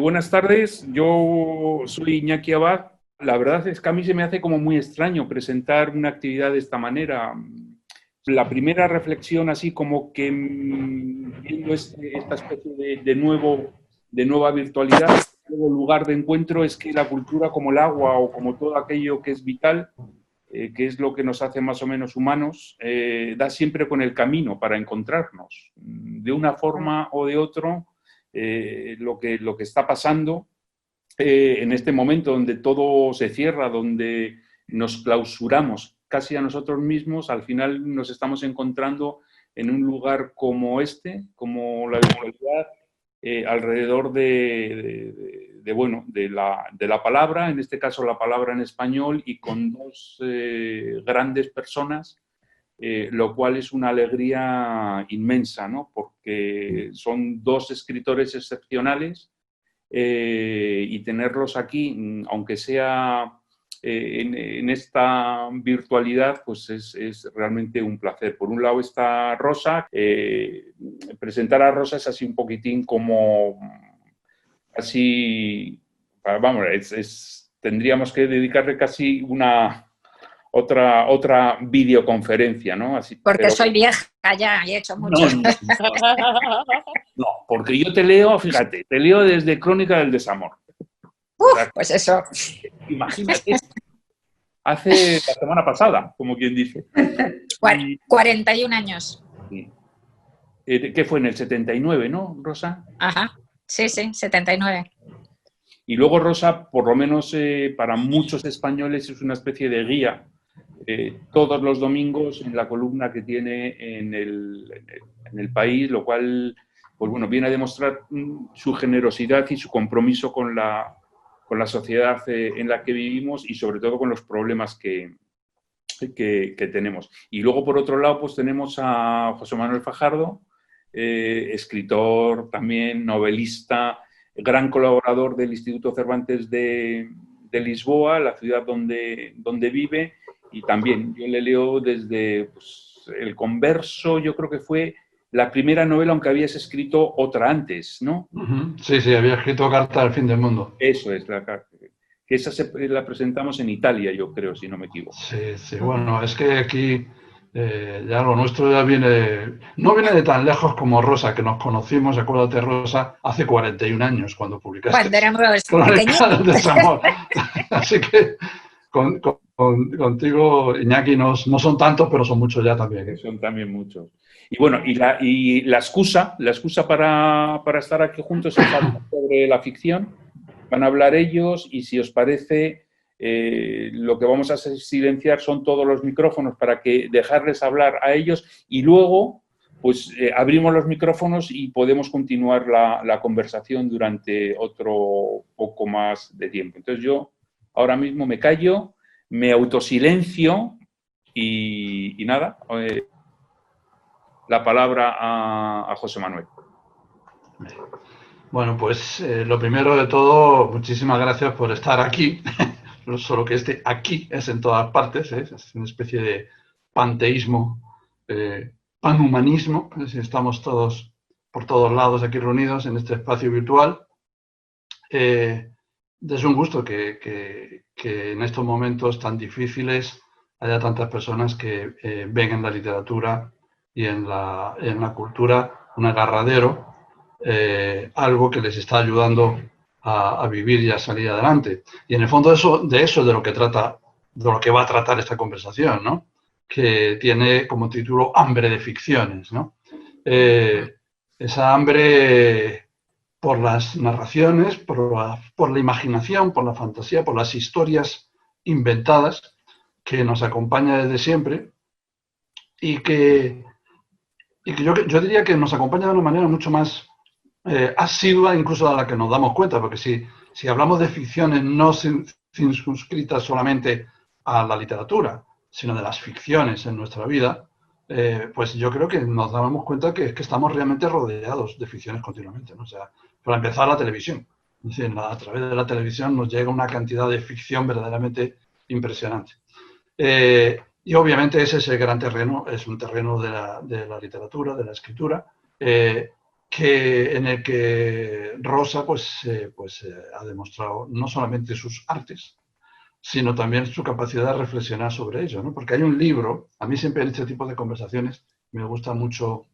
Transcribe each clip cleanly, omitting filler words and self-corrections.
Buenas tardes, yo soy Iñaki Abad. La verdad es que a mí se me hace como muy extraño presentar una actividad de esta manera. La primera reflexión, así como que viendo esta especie de nueva virtualidad, nuevo lugar de encuentro, es que la cultura, como el agua o como todo aquello que es vital, que es lo que nos hace más o menos humanos, da siempre con el camino para encontrarnos. De una forma o de otro, lo que está pasando en este momento donde todo se cierra, donde nos clausuramos casi a nosotros mismos, al final nos estamos encontrando en un lugar como este, como la virtualidad, alrededor de la palabra, en este caso la palabra en español, y con dos grandes personas, lo cual es una alegría inmensa, ¿no? Porque son dos escritores excepcionales, y tenerlos aquí, aunque sea en esta virtualidad, pues es realmente un placer. Por un lado está Rosa. Presentar a Rosa es así un poquitín como así, vamos, tendríamos que dedicarle casi otra videoconferencia, ¿no? Así, porque soy vieja ya y he hecho mucho. No, porque yo te leo, fíjate, te leo desde Crónica del Desamor. Uf, o sea, pues eso. Imagínate, hace la semana pasada, como quien dice. 41 años. Sí. ¿Qué fue? En el 79, ¿no, Rosa? Ajá, sí, 79. Y luego Rosa, por lo menos para muchos españoles, es una especie de guía. Todos los domingos en la columna que tiene en el País, lo cual, pues bueno, viene a demostrar su generosidad y su compromiso con la sociedad en la que vivimos y sobre todo con los problemas que tenemos. Y luego, por otro lado, pues tenemos a José Manuel Fajardo, escritor también, novelista, gran colaborador del Instituto Cervantes de Lisboa, la ciudad donde vive, y también yo le leo desde El Converso. Yo creo que fue la primera novela, aunque habías escrito otra antes, ¿no? Sí, había escrito Carta al fin del mundo. Eso es, la carta. Que esa la presentamos en Italia, yo creo, si no me equivoco. Sí, bueno, es que aquí ya lo nuestro ya no viene de tan lejos como Rosa, que nos conocimos, acuérdate, Rosa, hace 41 años cuando publicaste cuando éramos Crónica del Desamor. Así que contigo, Iñaki, no son tantos, pero son muchos ya también. Son también muchos. Y bueno, y la excusa para estar aquí juntos es hablar sobre la ficción. Van a hablar ellos y, si os parece, lo que vamos a silenciar son todos los micrófonos para que dejarles hablar a ellos, y luego pues abrimos los micrófonos y podemos continuar la conversación durante otro poco más de tiempo. Entonces yo ahora mismo me callo, me autosilencio y nada, la palabra a José Manuel. Bueno, pues lo primero de todo, muchísimas gracias por estar aquí. No solo que aquí es en todas partes, es una especie de panteísmo, panhumanismo. Estamos todos por todos lados aquí reunidos en este espacio virtual. Es un gusto que en estos momentos tan difíciles haya tantas personas que ven en la literatura y en la cultura un agarradero, algo que les está ayudando a vivir y a salir adelante. Y en el fondo de eso es de lo que va a tratar esta conversación, ¿no? Que tiene como título Hambre de ficciones, ¿no? Esa hambre por las narraciones, por la imaginación, por la fantasía, por las historias inventadas que nos acompaña desde siempre y que yo diría que nos acompaña de una manera mucho más asidua incluso a la que nos damos cuenta, porque si hablamos de ficciones no circunscritas solamente a la literatura, sino de las ficciones en nuestra vida, pues yo creo que nos damos cuenta que estamos realmente rodeados de ficciones continuamente, ¿no? O sea, para empezar, la televisión. Es decir, a través de la televisión nos llega una cantidad de ficción verdaderamente impresionante. Y obviamente ese es el gran terreno, es un terreno de la literatura, de la escritura, que en el que Rosa ha demostrado no solamente sus artes, sino también su capacidad de reflexionar sobre ello, ¿no? Porque hay un libro, a mí siempre en este tipo de conversaciones me gusta mucho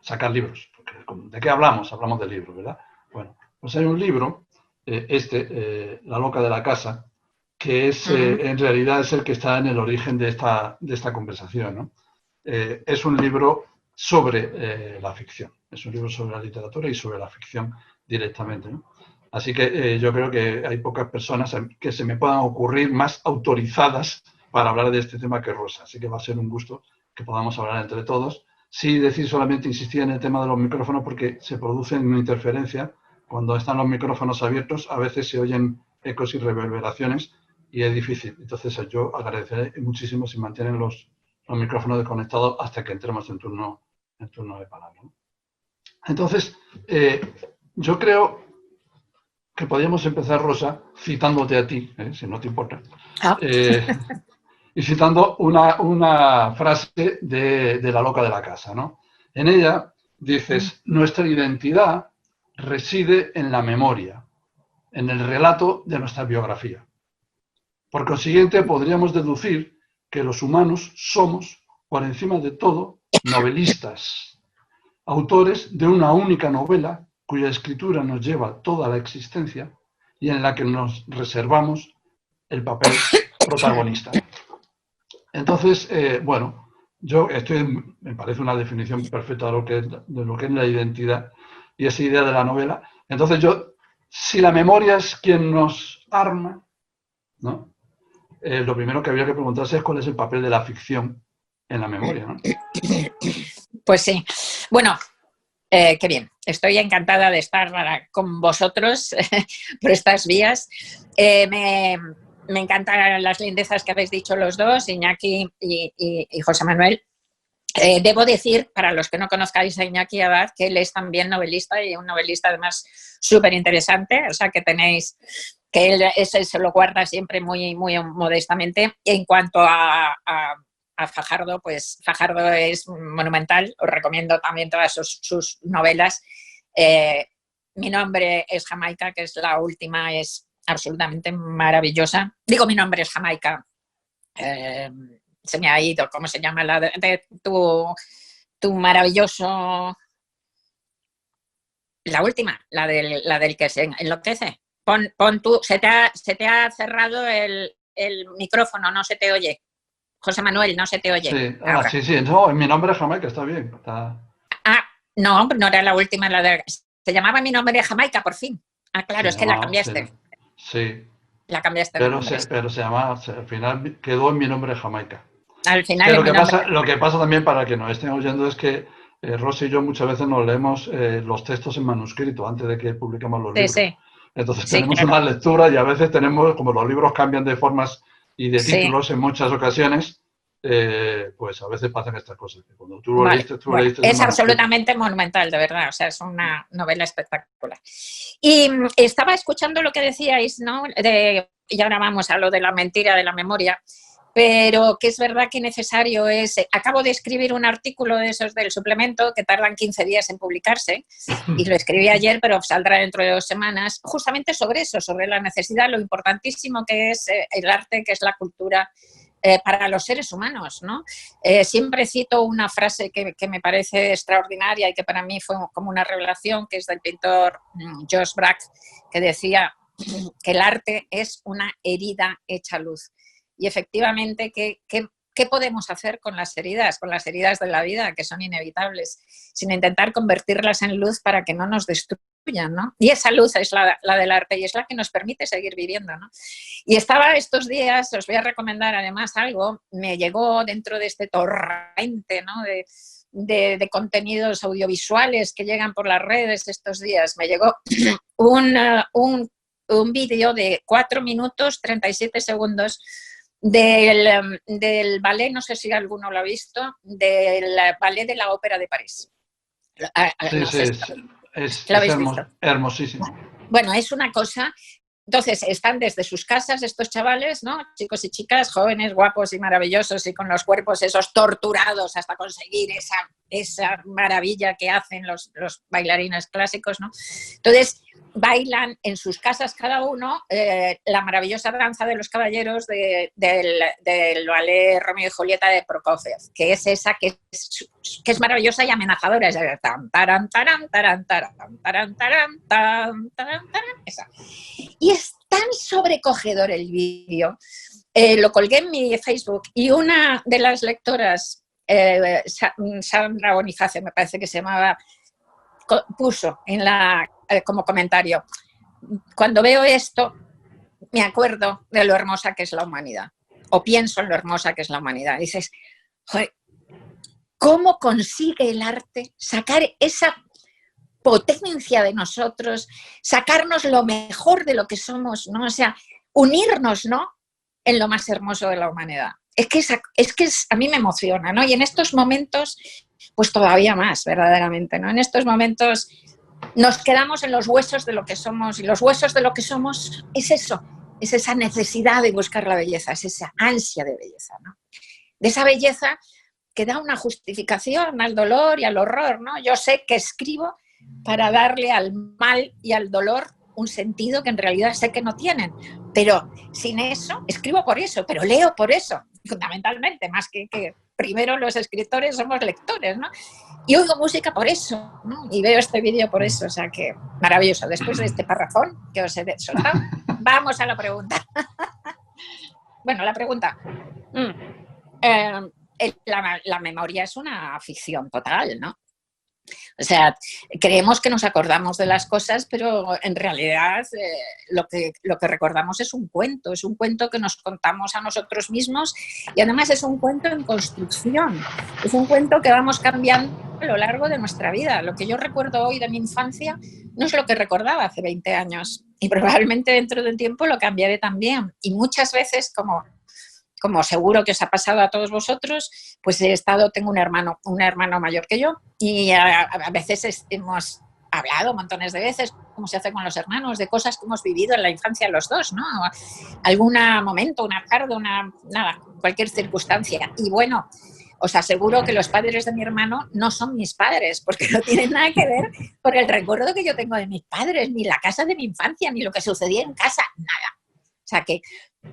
sacar libros, porque ¿de qué hablamos? Hablamos de libros, ¿verdad? Bueno, pues hay un libro, La loca de la casa, que es, en realidad es el que está en el origen de esta conversación, ¿no? Es un libro sobre la ficción, es un libro sobre la literatura y sobre la ficción directamente, ¿no? Así que yo creo que hay pocas personas que se me puedan ocurrir más autorizadas para hablar de este tema que Rosa, así que va a ser un gusto que podamos hablar entre todos. Sí, decir solamente, insistir en el tema de los micrófonos porque se produce una interferencia. Cuando están los micrófonos abiertos, a veces se oyen ecos y reverberaciones y es difícil. Entonces yo agradeceré muchísimo si mantienen los micrófonos desconectados hasta que entremos en turno de palabra, ¿no? Entonces, yo creo que podríamos empezar, Rosa, citándote a ti, si no te importa. Y citando una frase de La loca de la casa, ¿no? En ella dices, nuestra identidad reside en la memoria, en el relato de nuestra biografía. Por consiguiente, podríamos deducir que los humanos somos, por encima de todo, novelistas, autores de una única novela cuya escritura nos lleva toda la existencia y en la que nos reservamos el papel protagonista. Entonces, bueno, me parece una definición perfecta de lo que es la identidad y esa idea de la novela. Entonces si la memoria es quien nos arma, ¿no? Lo primero que habría que preguntarse es cuál es el papel de la ficción en la memoria, ¿no? Pues sí. Bueno, qué bien. Estoy encantada de estar con vosotros por estas vías. Me encantan las lindezas que habéis dicho los dos, Iñaki y José Manuel. Debo decir, para los que no conozcáis a Iñaki Abad, que él es también novelista y un novelista además súper interesante, o sea que él ese se lo guarda siempre muy, muy modestamente. En cuanto a Fajardo, pues Fajardo es monumental, os recomiendo también todas sus novelas. Mi nombre es Jamaica, que es la última, es absolutamente maravillosa. Digo, mi nombre es Jamaica. Se me ha ido, ¿cómo se llama? La de tu maravilloso... La última, la del que se enloquece. Pon tú, se te ha cerrado el micrófono, no se te oye. José Manuel, no se te oye. Sí, sí, no, en mi nombre es Jamaica, está bien. No era la última, se llamaba Mi nombre es Jamaica, por fin. Claro, es que la cambiaste. Sí. La cambiaste. Pero se llamaba, al final quedó en Mi nombre es Jamaica. Al final lo que pasa también, para que nos estén oyendo, es que Rosa y yo muchas veces nos leemos los textos en manuscrito antes de que publiquemos los libros. Sí. Entonces tenemos una lectura y a veces tenemos, como los libros cambian de formas y de títulos en muchas ocasiones, pues a veces pasan estas cosas. Cuando tú lo leíste, es absolutamente monumental, de verdad. O sea, es una novela espectacular. Y estaba escuchando lo que decíais, ¿no? Y ahora vamos a lo de la mentira de la memoria. Pero que es verdad que necesario es... Acabo de escribir un artículo de esos del suplemento que tardan 15 días en publicarse y lo escribí ayer, pero saldrá dentro de 2 semanas, justamente sobre eso, sobre la necesidad, lo importantísimo que es el arte, que es la cultura para los seres humanos, ¿no? Siempre cito una frase que me parece extraordinaria y que para mí fue como una revelación, que es del pintor Josh Brack, que decía que el arte es una herida hecha luz. Y efectivamente, ¿qué podemos hacer con las heridas de la vida, que son inevitables, sin intentar convertirlas en luz para que no nos destruyan, ¿no? Y esa luz es la del arte y es la que nos permite seguir viviendo, ¿no? Y estaba estos días, os voy a recomendar además algo, me llegó dentro de este torrente, ¿no? de contenidos audiovisuales que llegan por las redes estos días, me llegó un vídeo de 4 minutos 37 segundos del ballet, no sé si alguno lo ha visto, del ballet de la Ópera de París. Sí, es hermosísimo. Bueno, es una cosa Entonces, están desde sus casas estos chavales, ¿no? Chicos y chicas, jóvenes, guapos y maravillosos y con los cuerpos esos torturados hasta conseguir esa maravilla que hacen los bailarines clásicos, ¿no? Entonces, bailan en sus casas cada uno la maravillosa danza de los caballeros del ballet Romeo y Julieta de Prokofiev, que es esa que es maravillosa y amenazadora. Es tan, taran, taran, taran, taran, taran, taran, taran, taran, esa. Y es tan sobrecogedor el vídeo. Lo colgué en mi Facebook y una de las lectoras, Sandra Bonifacio, me parece que se llamaba, puso como comentario: cuando veo esto me acuerdo de lo hermosa que es la humanidad, o pienso en lo hermosa que es la humanidad. Dices, joder, ¿cómo consigue el arte sacar esa potencia de nosotros, sacarnos lo mejor de lo que somos, ¿no? O sea, unirnos, ¿no?, en lo más hermoso de la humanidad. Es que a mí me emociona, ¿no? Y en estos momentos, pues todavía más, verdaderamente, ¿no? En estos momentos nos quedamos en los huesos de lo que somos, y los huesos de lo que somos es eso, es esa necesidad de buscar la belleza, es esa ansia de belleza, ¿no? De esa belleza que da una justificación al dolor y al horror, ¿no? Yo sé que escribo para darle al mal y al dolor un sentido que en realidad sé que no tienen, pero sin eso, escribo por eso, pero leo por eso, fundamentalmente, más que primero los escritores somos lectores, ¿no? Y oigo música por eso, ¿no? Y veo este vídeo por eso, o sea que maravilloso. Después de este parrafón que os he soltado, vamos a la pregunta. Bueno, la pregunta. La memoria es una ficción total, ¿no? O sea, creemos que nos acordamos de las cosas, pero en realidad lo que recordamos es un cuento que nos contamos a nosotros mismos, y además es un cuento en construcción, es un cuento que vamos cambiando a lo largo de nuestra vida. Lo que yo recuerdo hoy de mi infancia no es lo que recordaba hace 20 años, y probablemente dentro de un tiempo lo cambiaré también. Y muchas veces, como seguro que os ha pasado a todos vosotros, pues tengo un hermano mayor que yo, y a veces hemos hablado montones de veces, como se hace con los hermanos, de cosas que hemos vivido en la infancia los dos, ¿no? Algún momento, una tarde, cualquier circunstancia. Y bueno, os aseguro que los padres de mi hermano no son mis padres, porque no tienen nada que ver con el recuerdo que yo tengo de mis padres, ni la casa de mi infancia, ni lo que sucedía en casa, nada. O sea que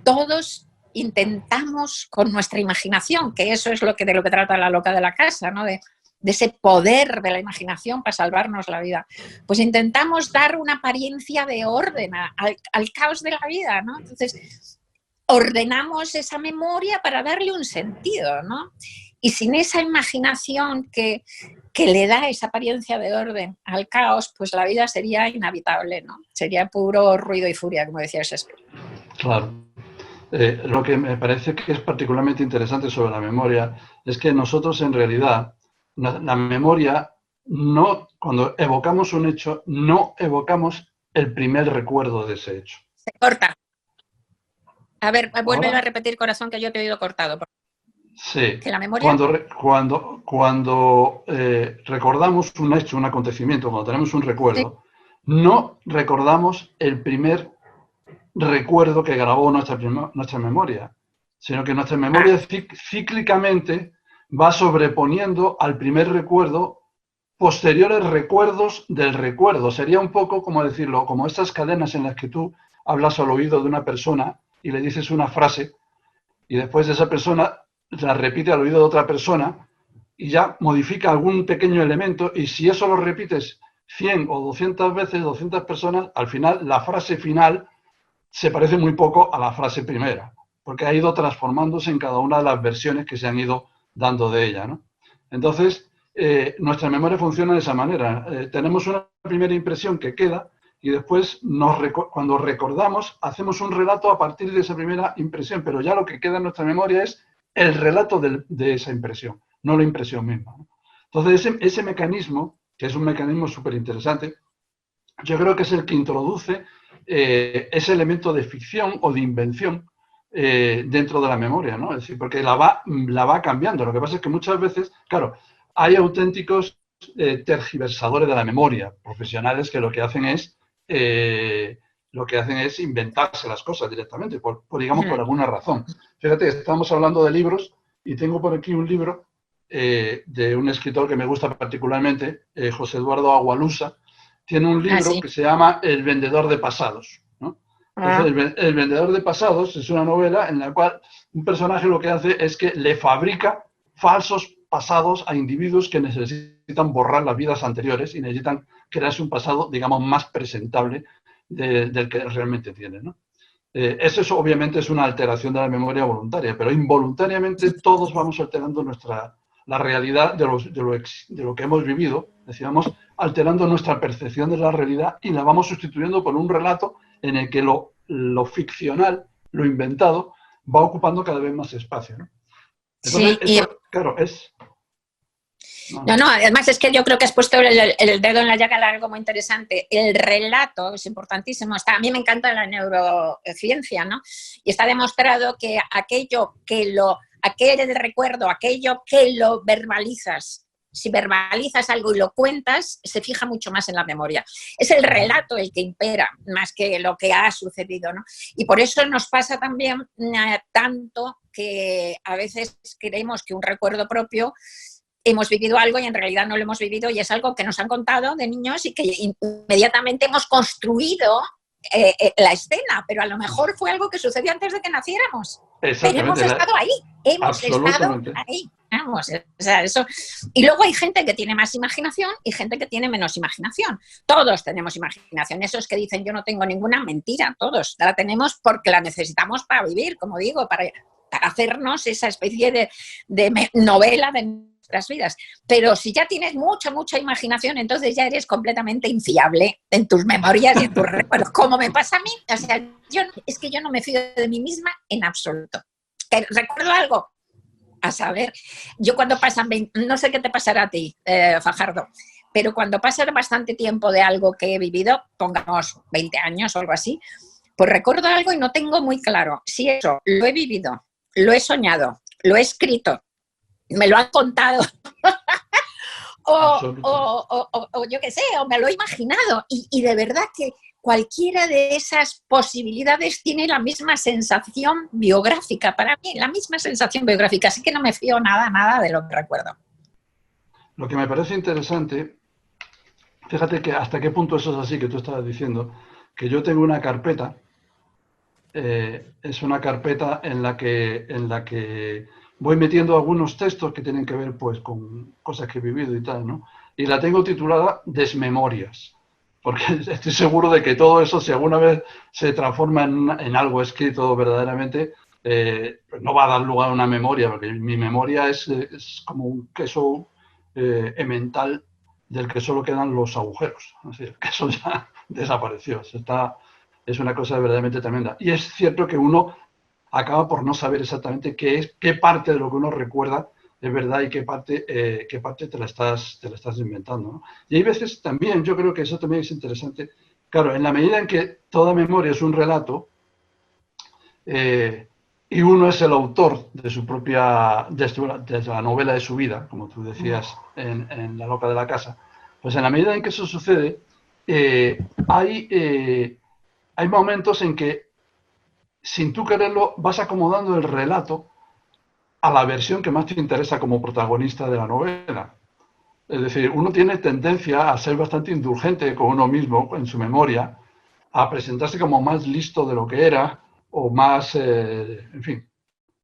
todos intentamos con nuestra imaginación, que eso es de lo que trata La loca de la casa, ¿no? De ese poder de la imaginación para salvarnos la vida. Pues intentamos dar una apariencia de orden al caos de la vida, ¿no? Entonces, ordenamos esa memoria para darle un sentido, ¿no? Y sin esa imaginación que le da esa apariencia de orden al caos, pues la vida sería inhabitable, ¿no? Sería puro ruido y furia, como decía Shakespeare. Claro. Lo que me parece que es particularmente interesante sobre la memoria es que nosotros en realidad, la memoria, cuando evocamos un hecho, no evocamos el primer recuerdo de ese hecho. Se corta. A ver, vuélvelo a repetir, corazón, que yo te he oído cortado. Sí. Que la memoria... Cuando recordamos un hecho, un acontecimiento, cuando tenemos un recuerdo, sí, no recordamos el primer recuerdo que grabó nuestra memoria, sino que nuestra memoria cíclicamente va sobreponiendo al primer recuerdo posteriores recuerdos del recuerdo. Sería un poco como decirlo, como estas cadenas en las que tú hablas al oído de una persona y le dices una frase y después esa persona la repite al oído de otra persona y ya modifica algún pequeño elemento, y si eso lo repites 100 o 200 veces, 200 personas, al final la frase final se parece muy poco a la frase primera, porque ha ido transformándose en cada una de las versiones que se han ido dando de ella, ¿no? Entonces, nuestra memoria funciona de esa manera. Tenemos una primera impresión que queda y después, cuando recordamos, hacemos un relato a partir de esa primera impresión, pero ya lo que queda en nuestra memoria es el relato de esa impresión, no la impresión misma, ¿no? Entonces, ese mecanismo, que es un mecanismo súper interesante, yo creo que es el que introduce ese elemento de ficción o de invención dentro de la memoria, ¿no? Es decir, porque la va cambiando. Lo que pasa es que muchas veces, claro, hay auténticos tergiversadores de la memoria, profesionales que lo que hacen es lo que hacen es inventarse las cosas directamente, digamos, por alguna razón. Fíjate, estamos hablando de libros y tengo por aquí un libro de un escritor que me gusta particularmente, José Eduardo Agualusa. Tiene un libro que se llama El vendedor de pasados, ¿no? Entonces, el vendedor de pasados es una novela en la cual un personaje lo que hace es que le fabrica falsos pasados a individuos que necesitan borrar las vidas anteriores y necesitan crearse un pasado, digamos, más presentable del que realmente tienen, ¿no? Eso obviamente es una alteración de la memoria voluntaria, pero involuntariamente todos vamos alterando la realidad de lo que hemos vivido, decíamos, alterando nuestra percepción de la realidad y la vamos sustituyendo por un relato en el que lo ficcional, lo inventado, va ocupando cada vez más espacio, ¿no? Entonces, sí, esto, claro, es... No, además es que yo creo que has puesto el dedo en la llaga de algo muy interesante. El relato es importantísimo. A mí me encanta la neurociencia, ¿no? Y está demostrado que aquel recuerdo, aquello que lo verbalizas, si verbalizas algo y lo cuentas, se fija mucho más en la memoria. Es el relato el que impera, más que lo que ha sucedido, ¿no? Y por eso nos pasa también tanto que a veces creemos que un recuerdo propio hemos vivido algo y en realidad no lo hemos vivido y es algo que nos han contado de niños y que inmediatamente hemos construido la escena, pero a lo mejor fue algo que sucedió antes de que naciéramos. Pero hemos estado ahí, Vamos, o sea, eso. Y luego hay gente que tiene más imaginación y gente que tiene menos imaginación. Todos tenemos imaginación. Esos que dicen yo no tengo ninguna, mentira, todos. La tenemos porque la necesitamos para vivir, como digo, para hacernos esa especie de novela de nuestras vidas. Pero si ya tienes mucha imaginación, entonces ya eres completamente infiable en tus memorias y en tus recuerdos, como me pasa a mí. O sea, es que yo no me fío de mí misma en absoluto. ¿Recuerdo algo? A saber, yo cuando pasan, no sé qué te pasará a ti, Fajardo, pero cuando pasa bastante tiempo de algo que he vivido, pongamos 20 años o algo así, pues recuerdo algo y no tengo muy claro si eso lo he vivido, lo he soñado, lo he escrito, me lo han contado o yo qué sé, o me lo he imaginado y de verdad que cualquiera de esas posibilidades tiene la misma sensación biográfica para mí, la misma sensación biográfica, así que no me fío nada de lo que recuerdo. Lo que me parece interesante, fíjate que hasta qué punto eso es así que tú estabas diciendo, que yo tengo una carpeta, es una carpeta en la que voy metiendo algunos textos que tienen que ver pues con cosas que he vivido y tal, ¿no? Y la tengo titulada Desmemorias. Porque estoy seguro de que todo eso, si alguna vez se transforma en algo escrito verdaderamente, pues no va a dar lugar a una memoria, porque mi memoria es como un queso emmental del que solo quedan los agujeros. Así, el queso ya desapareció. Es una cosa verdaderamente tremenda. Y es cierto que uno acaba por no saber exactamente qué parte de lo que uno recuerda es verdad y qué parte te la estás inventando, ¿no? Y hay veces también, yo creo que eso también es interesante, claro, en la medida en que toda memoria es un relato y uno es el autor de su propia, de la novela de su vida, como tú decías en La loca de la casa, pues en la medida en que eso sucede, hay momentos en que sin tú quererlo vas acomodando el relato a la versión que más te interesa como protagonista de la novela. Es decir, uno tiene tendencia a ser bastante indulgente con uno mismo en su memoria, a presentarse como más listo de lo que era o más, en fin.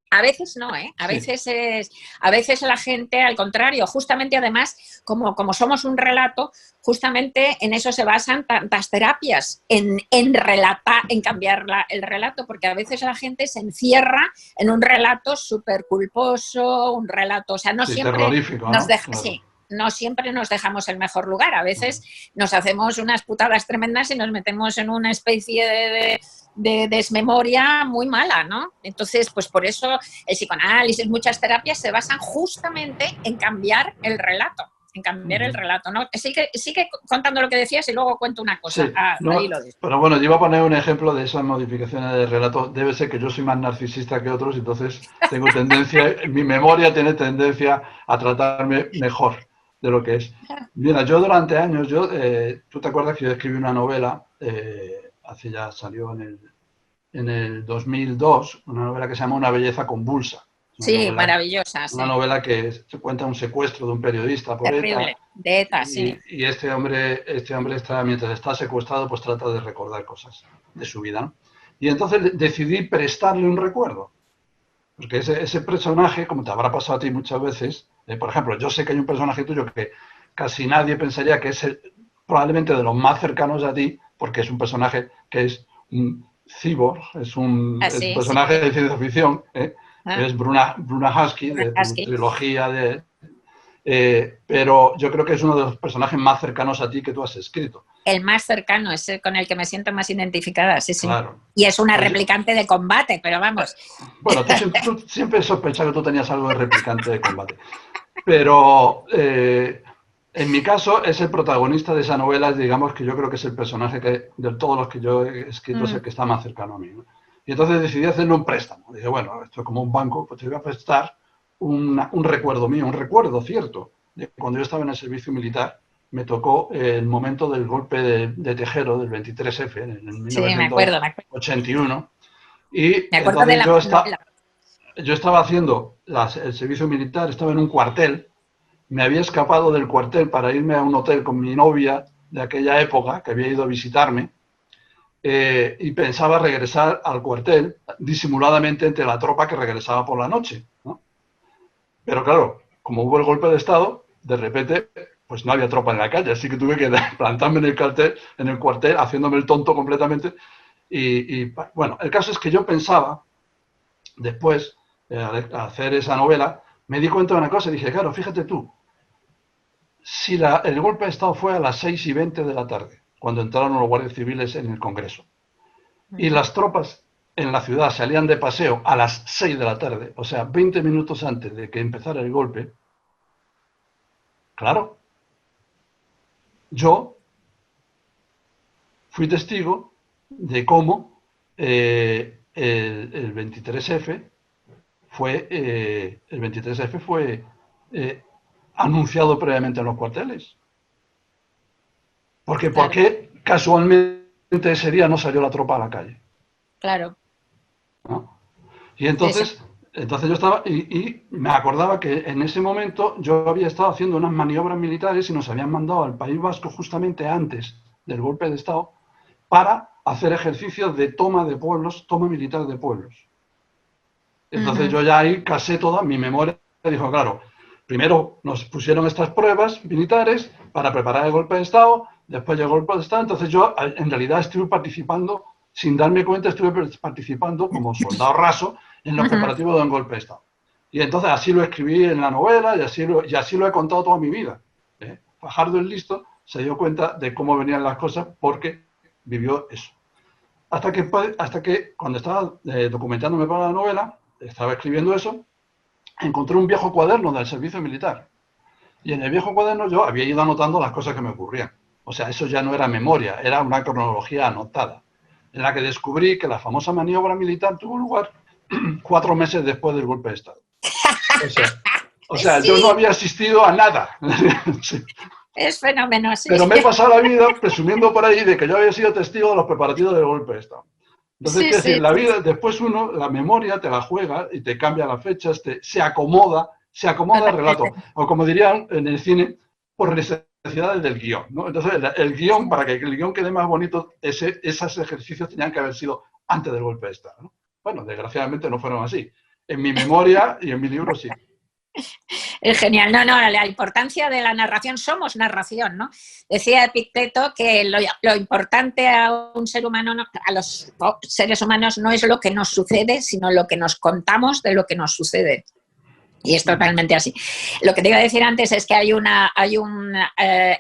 A veces no, ¿eh? A veces la gente, al contrario, justamente además, como somos un relato, justamente en eso se basan tantas terapias, en cambiar el relato, porque a veces la gente se encierra en un relato súper culposo, un relato, o sea, no siempre terrorífico, nos deja, claro. sí. No siempre nos dejamos el mejor lugar. A veces nos hacemos unas putadas tremendas y nos metemos en una especie de desmemoria muy mala, ¿no? Entonces, pues por eso el psicoanálisis, muchas terapias se basan justamente en cambiar el relato. ¿No? Sigue contando lo que decías y luego cuento una cosa. Sí, pero bueno, yo iba a poner un ejemplo de esas modificaciones de relato. Debe ser que yo soy más narcisista que otros, entonces tengo tendencia, mi memoria tiene tendencia a tratarme mejor de lo que es. Mira, yo durante años, tú te acuerdas que yo escribí una novela hace ya salió en el 2002, una novela que se llama Una belleza convulsa. Sí, maravillosa, una sí. novela que se cuenta un secuestro de un periodista por Terrible, ETA, de ETA, sí. y este hombre está, mientras está secuestrado, pues trata de recordar cosas de su vida, ¿no? Y entonces decidí prestarle un recuerdo, porque ese personaje, como te habrá pasado a ti muchas veces, por ejemplo, yo sé que hay un personaje tuyo que casi nadie pensaría que es probablemente de los más cercanos a ti, porque es un personaje que es un cyborg, es un Así, sí. personaje de ciencia ficción, que es Bruna Husky, de tu Husky. trilogía pero yo creo que es uno de los personajes más cercanos a ti que tú has escrito. El más cercano, es el con el que me siento más identificada, sí, sí. Claro. Y es una Pues replicante de combate, pero vamos. Bueno, tú siempre sospechas que tú tenías algo de replicante de combate. Pero en mi caso es el protagonista de esa novela, digamos que yo creo que es el personaje que de todos los que yo he escrito es el que está más cercano a mí, ¿no? Y entonces decidí hacerle un préstamo. Dije, bueno, esto es como un banco, pues te voy a prestar un recuerdo mío, un recuerdo cierto. De cuando yo estaba en el servicio militar, me tocó el momento del golpe de Tejero, del 23F, en Sí, me acuerdo. 1981. Y Me acuerdo de entonces la novela. yo estaba haciendo el servicio militar, estaba en un cuartel, me había escapado del cuartel para irme a un hotel con mi novia de aquella época, que había ido a visitarme, y pensaba regresar al cuartel disimuladamente entre la tropa que regresaba por la noche, ¿no? Pero claro, como hubo el golpe de Estado, de repente pues no había tropa en la calle, así que tuve que plantarme en el cuartel, haciéndome el tonto completamente. Bueno, el caso es que yo pensaba, después de hacer esa novela, me di cuenta de una cosa y dije, claro, fíjate tú, si el golpe de Estado fue a las 6:20 de la tarde, cuando entraron los guardias civiles en el Congreso, y las tropas en la ciudad salían de paseo a las 6 de la tarde, o sea, 20 minutos antes de que empezara el golpe, claro, yo fui testigo de cómo el 23F fue anunciado previamente en los cuarteles. Porque Claro. ¿por qué casualmente ese día no salió la tropa a la calle? Claro. ¿No? Y Sí, sí. entonces yo estaba, y me acordaba que en ese momento yo había estado haciendo unas maniobras militares y nos habían mandado al País Vasco justamente antes del golpe de Estado para hacer ejercicios de toma de pueblos, toma militar de pueblos. Entonces yo ya ahí casé toda mi memoria, dijo, claro, primero nos pusieron estas pruebas militares para preparar el golpe de Estado, después llegó el golpe de Estado, entonces yo en realidad estuve participando, sin darme cuenta, estuve participando como soldado raso en los preparativos de un golpe de Estado. Y entonces así lo escribí en la novela y así lo he contado toda mi vida. Fajardo el Listo se dio cuenta de cómo venían las cosas porque vivió eso. Hasta que cuando estaba documentándome para la novela, estaba escribiendo eso, encontré un viejo cuaderno del servicio militar. Y en el viejo cuaderno yo había ido anotando las cosas que me ocurrían. O sea, eso ya no era memoria, era una cronología anotada, en la que descubrí que la famosa maniobra militar tuvo lugar 4 meses después del golpe de Estado. O sea, yo no Sí, había asistido a nada. Sí. es fenómeno, sí. Pero me he pasado la vida presumiendo por ahí de que yo había sido testigo de los preparativos del golpe de Estado. Entonces, Sí, quiero decir, sí, la sí. vida, después uno, la memoria te la juega y te cambia las fechas, se acomoda al Totalmente. relato. O como dirían en el cine, por necesidades del guión, ¿no? Entonces, el guión, para que el guión quede más bonito, esos ejercicios tenían que haber sido antes del golpe de Estado, ¿no? Bueno, desgraciadamente no fueron así. En mi memoria y en mi libro sí. Es genial. No, no, la importancia de la narración, somos narración, ¿no? Decía Epicteto que lo importante a un ser humano, a los seres humanos, no es lo que nos sucede, sino lo que nos contamos de lo que nos sucede. Y es totalmente así. Lo que te iba a decir antes es que hay un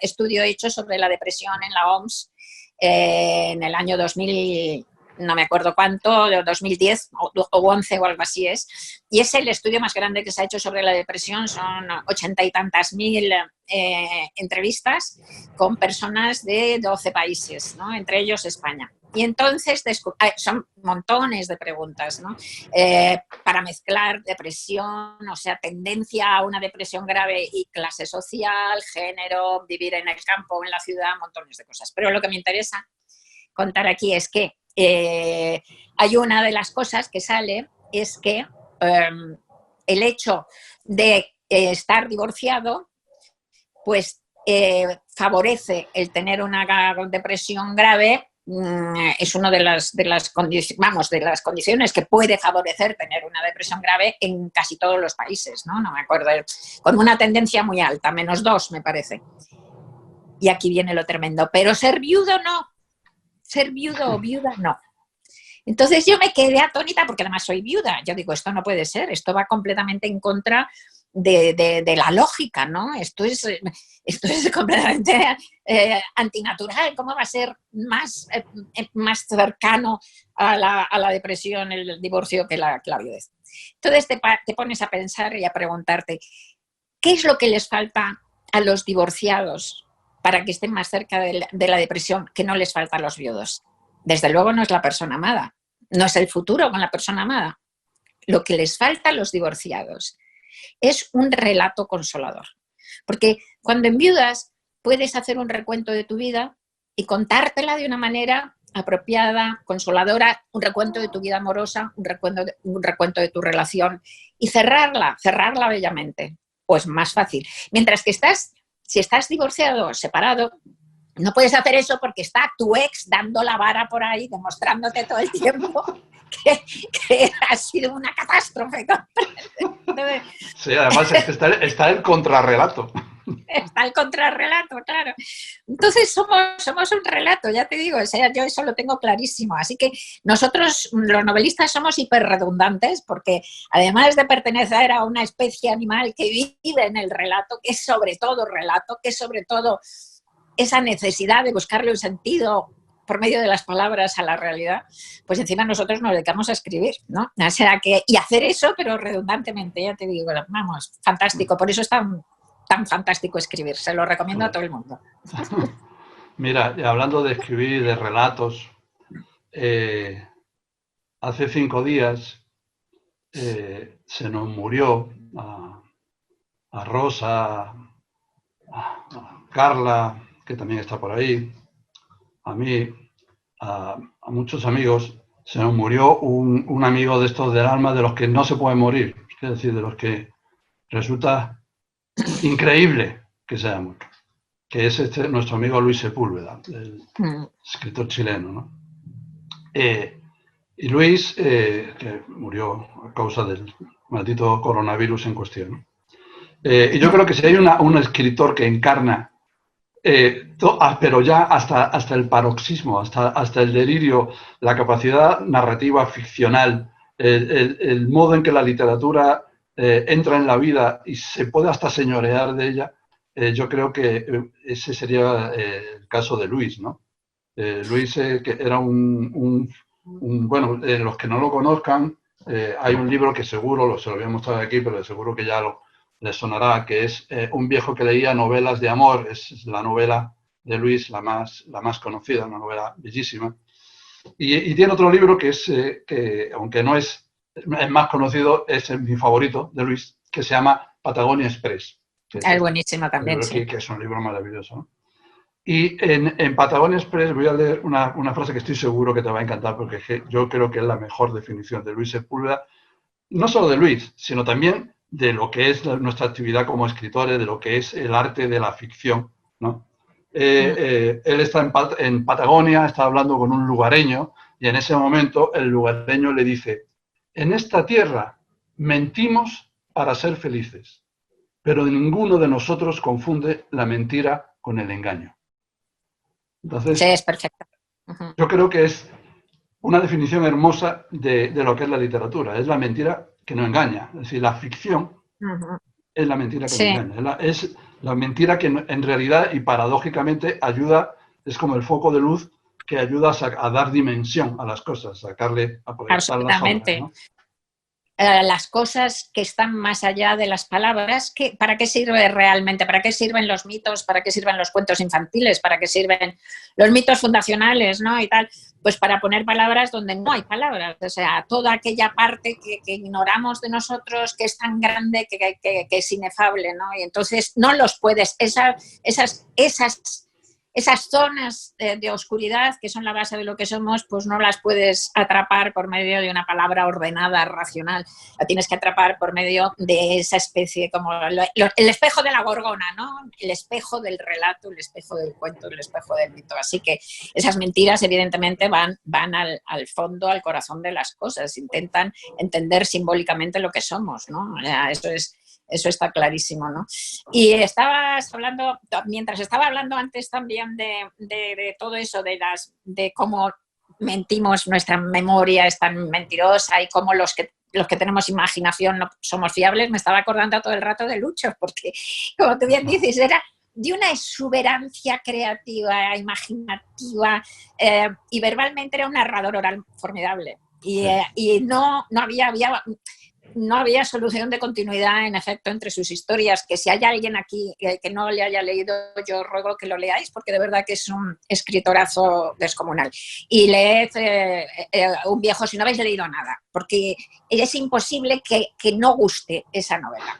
estudio hecho sobre la depresión en la OMS en el año 2000, no me acuerdo cuánto, 2010 o 11 o algo así es. Y es el estudio más grande que se ha hecho sobre la depresión. Son 80 y tantas mil entrevistas con personas de 12 países, ¿no? Entre ellos España. Y entonces son montones de preguntas, ¿no? Para mezclar depresión, o sea, tendencia a una depresión grave y clase social, género, vivir en el campo o en la ciudad, montones de cosas. Pero lo que me interesa contar aquí es que hay una de las cosas que sale, es que el hecho de estar divorciado, pues favorece el tener una depresión grave. Es una de las condiciones que puede favorecer tener una depresión grave en casi todos los países, ¿no? No me acuerdo, con una tendencia muy alta, -2 me parece. Y aquí viene lo tremendo, pero ser viudo no, ser viudo o viuda no. Entonces yo me quedé atónita porque además soy viuda. Yo digo, esto no puede ser, esto va completamente en contra de la lógica, ¿no? Esto es completamente antinatural. ¿Cómo va a ser más cercano a la depresión, el divorcio, que la viudez? Entonces te pones a pensar y a preguntarte, ¿qué es lo que les falta a los divorciados para que estén más cerca de la depresión que no les falta a los viudos? Desde luego no es la persona amada, no es el futuro con la persona amada. Lo que les falta a los divorciados es un relato consolador. Porque cuando enviudas puedes hacer un recuento de tu vida y contártela de una manera apropiada, consoladora, un recuento de tu vida amorosa, un recuento de tu relación y cerrarla bellamente. Pues más fácil. Mientras que si estás divorciado o separado, no puedes hacer eso porque está tu ex dando la vara por ahí, demostrándote todo el tiempo que ha sido una catástrofe. Sí, además es que está el contrarrelato. Está el contrarrelato, claro. Entonces somos un relato, ya te digo, o sea, yo eso lo tengo clarísimo. Así que nosotros, los novelistas, somos hiperredundantes porque además de pertenecer a una especie animal que vive en el relato, que es sobre todo relato, que es sobre todo esa necesidad de buscarle un sentido por medio de las palabras a la realidad, pues encima nosotros nos dedicamos a escribir, ¿no? O sea que, y hacer eso, pero redundantemente, ya te digo, vamos, fantástico. Por eso es tan fantástico escribir, se lo recomiendo a todo el mundo. Mira, hablando de escribir, de relatos, hace 5 días se nos murió a Rosa, a Carla, que también está por ahí, a mí, a muchos amigos. Se nos murió un amigo de estos del alma, de los que no se puede morir, es decir, de los que resulta increíble que se haya muerto, que es nuestro amigo Luis Sepúlveda, el escritor chileno, ¿no? Y Luis, que murió a causa del maldito coronavirus en cuestión, ¿no? Y yo creo que si hay un escritor que encarna, pero ya hasta el paroxismo, hasta el delirio, la capacidad narrativa ficcional, el modo en que la literatura entra en la vida y se puede hasta señorear de ella, yo creo que ese sería el caso de Luis, ¿no? Luis, que era bueno, los que no lo conozcan, hay un libro que seguro, se lo voy a mostrar aquí, pero seguro que ya les sonará, que es Un viejo que leía novelas de amor. Es la novela de Luis, la más conocida, una novela bellísima. Y tiene otro libro que aunque no es más conocido, es mi favorito de Luis, que se llama Patagonia Express. Es buenísimo también, sí. Que es un libro maravilloso, ¿no? Y en Patagonia Express voy a leer una frase que estoy seguro que te va a encantar, porque yo creo que es la mejor definición de Luis Sepúlveda, no solo de Luis, sino también de lo que es nuestra actividad como escritores, de lo que es el arte de la ficción, ¿no? Él está en Patagonia, está hablando con un lugareño, y en ese momento el lugareño le dice: en esta tierra mentimos para ser felices, pero ninguno de nosotros confunde la mentira con el engaño. Entonces, sí, es perfecto. Yo creo que es una definición hermosa de lo que es la literatura. Es la mentira que no engaña. Es decir, la ficción es la mentira que no engaña. Es la mentira que en realidad y paradójicamente ayuda, es como el foco de luz que ayuda a dar dimensión a las cosas, a proyectar las obras, ¿no? Las cosas que están más allá de las palabras, ¿para qué sirve realmente? ¿Para qué sirven los mitos? ¿Para qué sirven los cuentos infantiles? ¿Para qué sirven los mitos fundacionales, ¿no? Y tal, pues para poner palabras donde no hay palabras. O sea, toda aquella parte que ignoramos de nosotros, que es tan grande, que es inefable, ¿no? Y entonces no los puedes, esas zonas de oscuridad que son la base de lo que somos, pues no las puedes atrapar por medio de una palabra ordenada, racional. La tienes que atrapar por medio de esa especie, como el espejo de la gorgona, ¿no? El espejo del relato, el espejo del cuento, el espejo del mito. Así que esas mentiras, evidentemente, van al fondo, al corazón de las cosas. Intentan entender simbólicamente lo que somos, ¿no? Eso está clarísimo, ¿no? Y estabas hablando, mientras estaba hablando antes también de todo eso, de cómo mentimos, nuestra memoria es tan mentirosa y cómo los que tenemos imaginación no somos fiables, me estaba acordando todo el rato de Lucho, porque, como tú bien dices, era de una exuberancia creativa, imaginativa, y verbalmente era un narrador oral formidable. Y no había solución de continuidad, en efecto, entre sus historias, que si hay alguien aquí que no le haya leído, yo ruego que lo leáis, porque de verdad que es un escritorazo descomunal. Y leed Un viejo si no habéis leído nada, porque es imposible que no guste esa novela.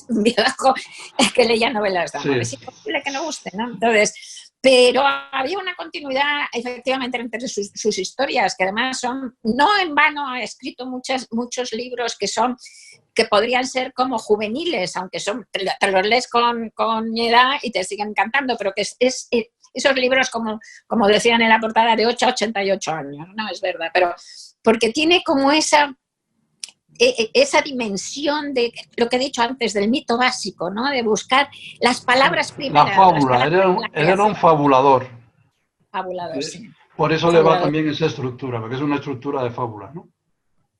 Un viejo que leía novelas de amor, sí. Es imposible que no guste, ¿no? Entonces... Pero había una continuidad, efectivamente, entre sus historias, que además son, no en vano ha escrito muchos libros que podrían ser como juveniles, aunque te los lees con edad y te siguen encantando, pero que esos libros, como decían en la portada, de 8 a 88 años, no es verdad, pero porque tiene como esa dimensión de lo que he dicho antes, del mito básico, ¿no? De buscar las palabras primeras. La fábula, era un fabulador. Fabulador, sí. Por eso le va también esa estructura, porque es una estructura de fábula, ¿no?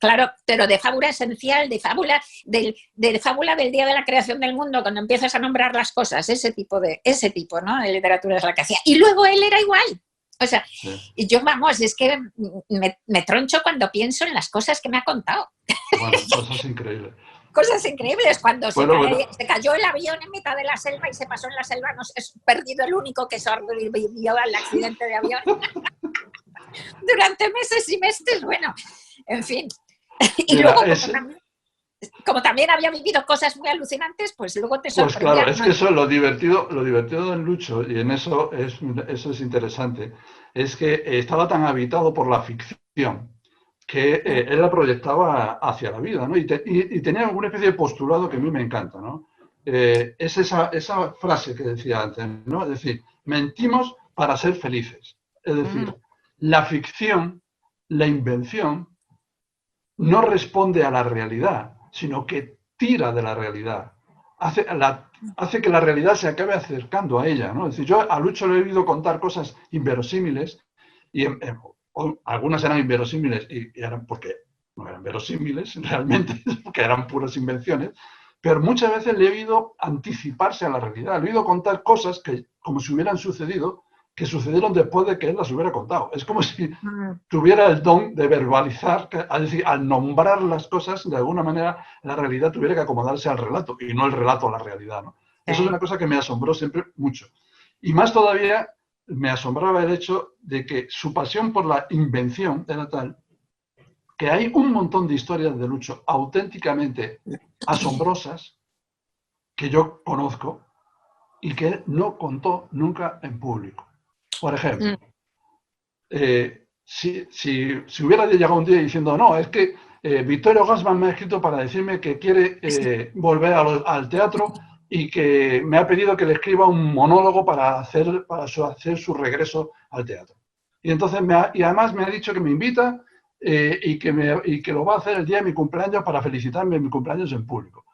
Claro, pero de fábula esencial, de fábula del día de la creación del mundo, cuando empiezas a nombrar las cosas, ese tipo, ¿no? De literatura es la que hacía. Y luego él era igual. O sea, sí. Yo, vamos, es que me troncho cuando pienso en las cosas que me ha contado. Bueno, cosas increíbles. Cosas increíbles, cuando se cayó el avión en mitad de la selva y se pasó en la selva, no sé, perdido el único que sobrevivió al accidente de avión. Durante meses y meses, bueno, en fin. Y mira, luego, como también había vivido cosas muy alucinantes, pues luego te sorprendía. Pues claro, es que eso es lo divertido de Lucho, y en eso es interesante, es que estaba tan habitado por la ficción que él la proyectaba hacia la vida, ¿no? Y tenía alguna especie de postulado que a mí me encanta, ¿no? Es esa frase que decía antes, ¿no? Es decir, mentimos para ser felices. Es decir, la ficción, la invención, no responde a la realidad, sino que tira de la realidad. Hace que la realidad se acabe acercando a ella, ¿no? Es decir, yo a Lucho le he oído contar cosas inverosímiles y algunas eran inverosímiles y eran porque no eran verosímiles realmente, porque eran puras invenciones, pero muchas veces le he oído anticiparse a la realidad, le he oído contar cosas que, como si hubieran sucedido, que sucedieron después de que él las hubiera contado. Es como si tuviera el don de verbalizar, es decir, al nombrar las cosas, de alguna manera la realidad tuviera que acomodarse al relato y no el relato a la realidad, ¿no? Eso es una cosa que me asombró siempre mucho. Y más todavía me asombraba el hecho de que su pasión por la invención era tal que hay un montón de historias de Lucho auténticamente asombrosas que yo conozco y que él no contó nunca en público. Por ejemplo, si hubiera llegado un día diciendo, no, es que Vittorio Gassman me ha escrito para decirme que quiere volver al teatro y que me ha pedido que le escriba un monólogo para hacer su regreso al teatro. Y entonces y además me ha dicho que me invita y que lo va a hacer el día de mi cumpleaños para felicitarme en mi cumpleaños en público.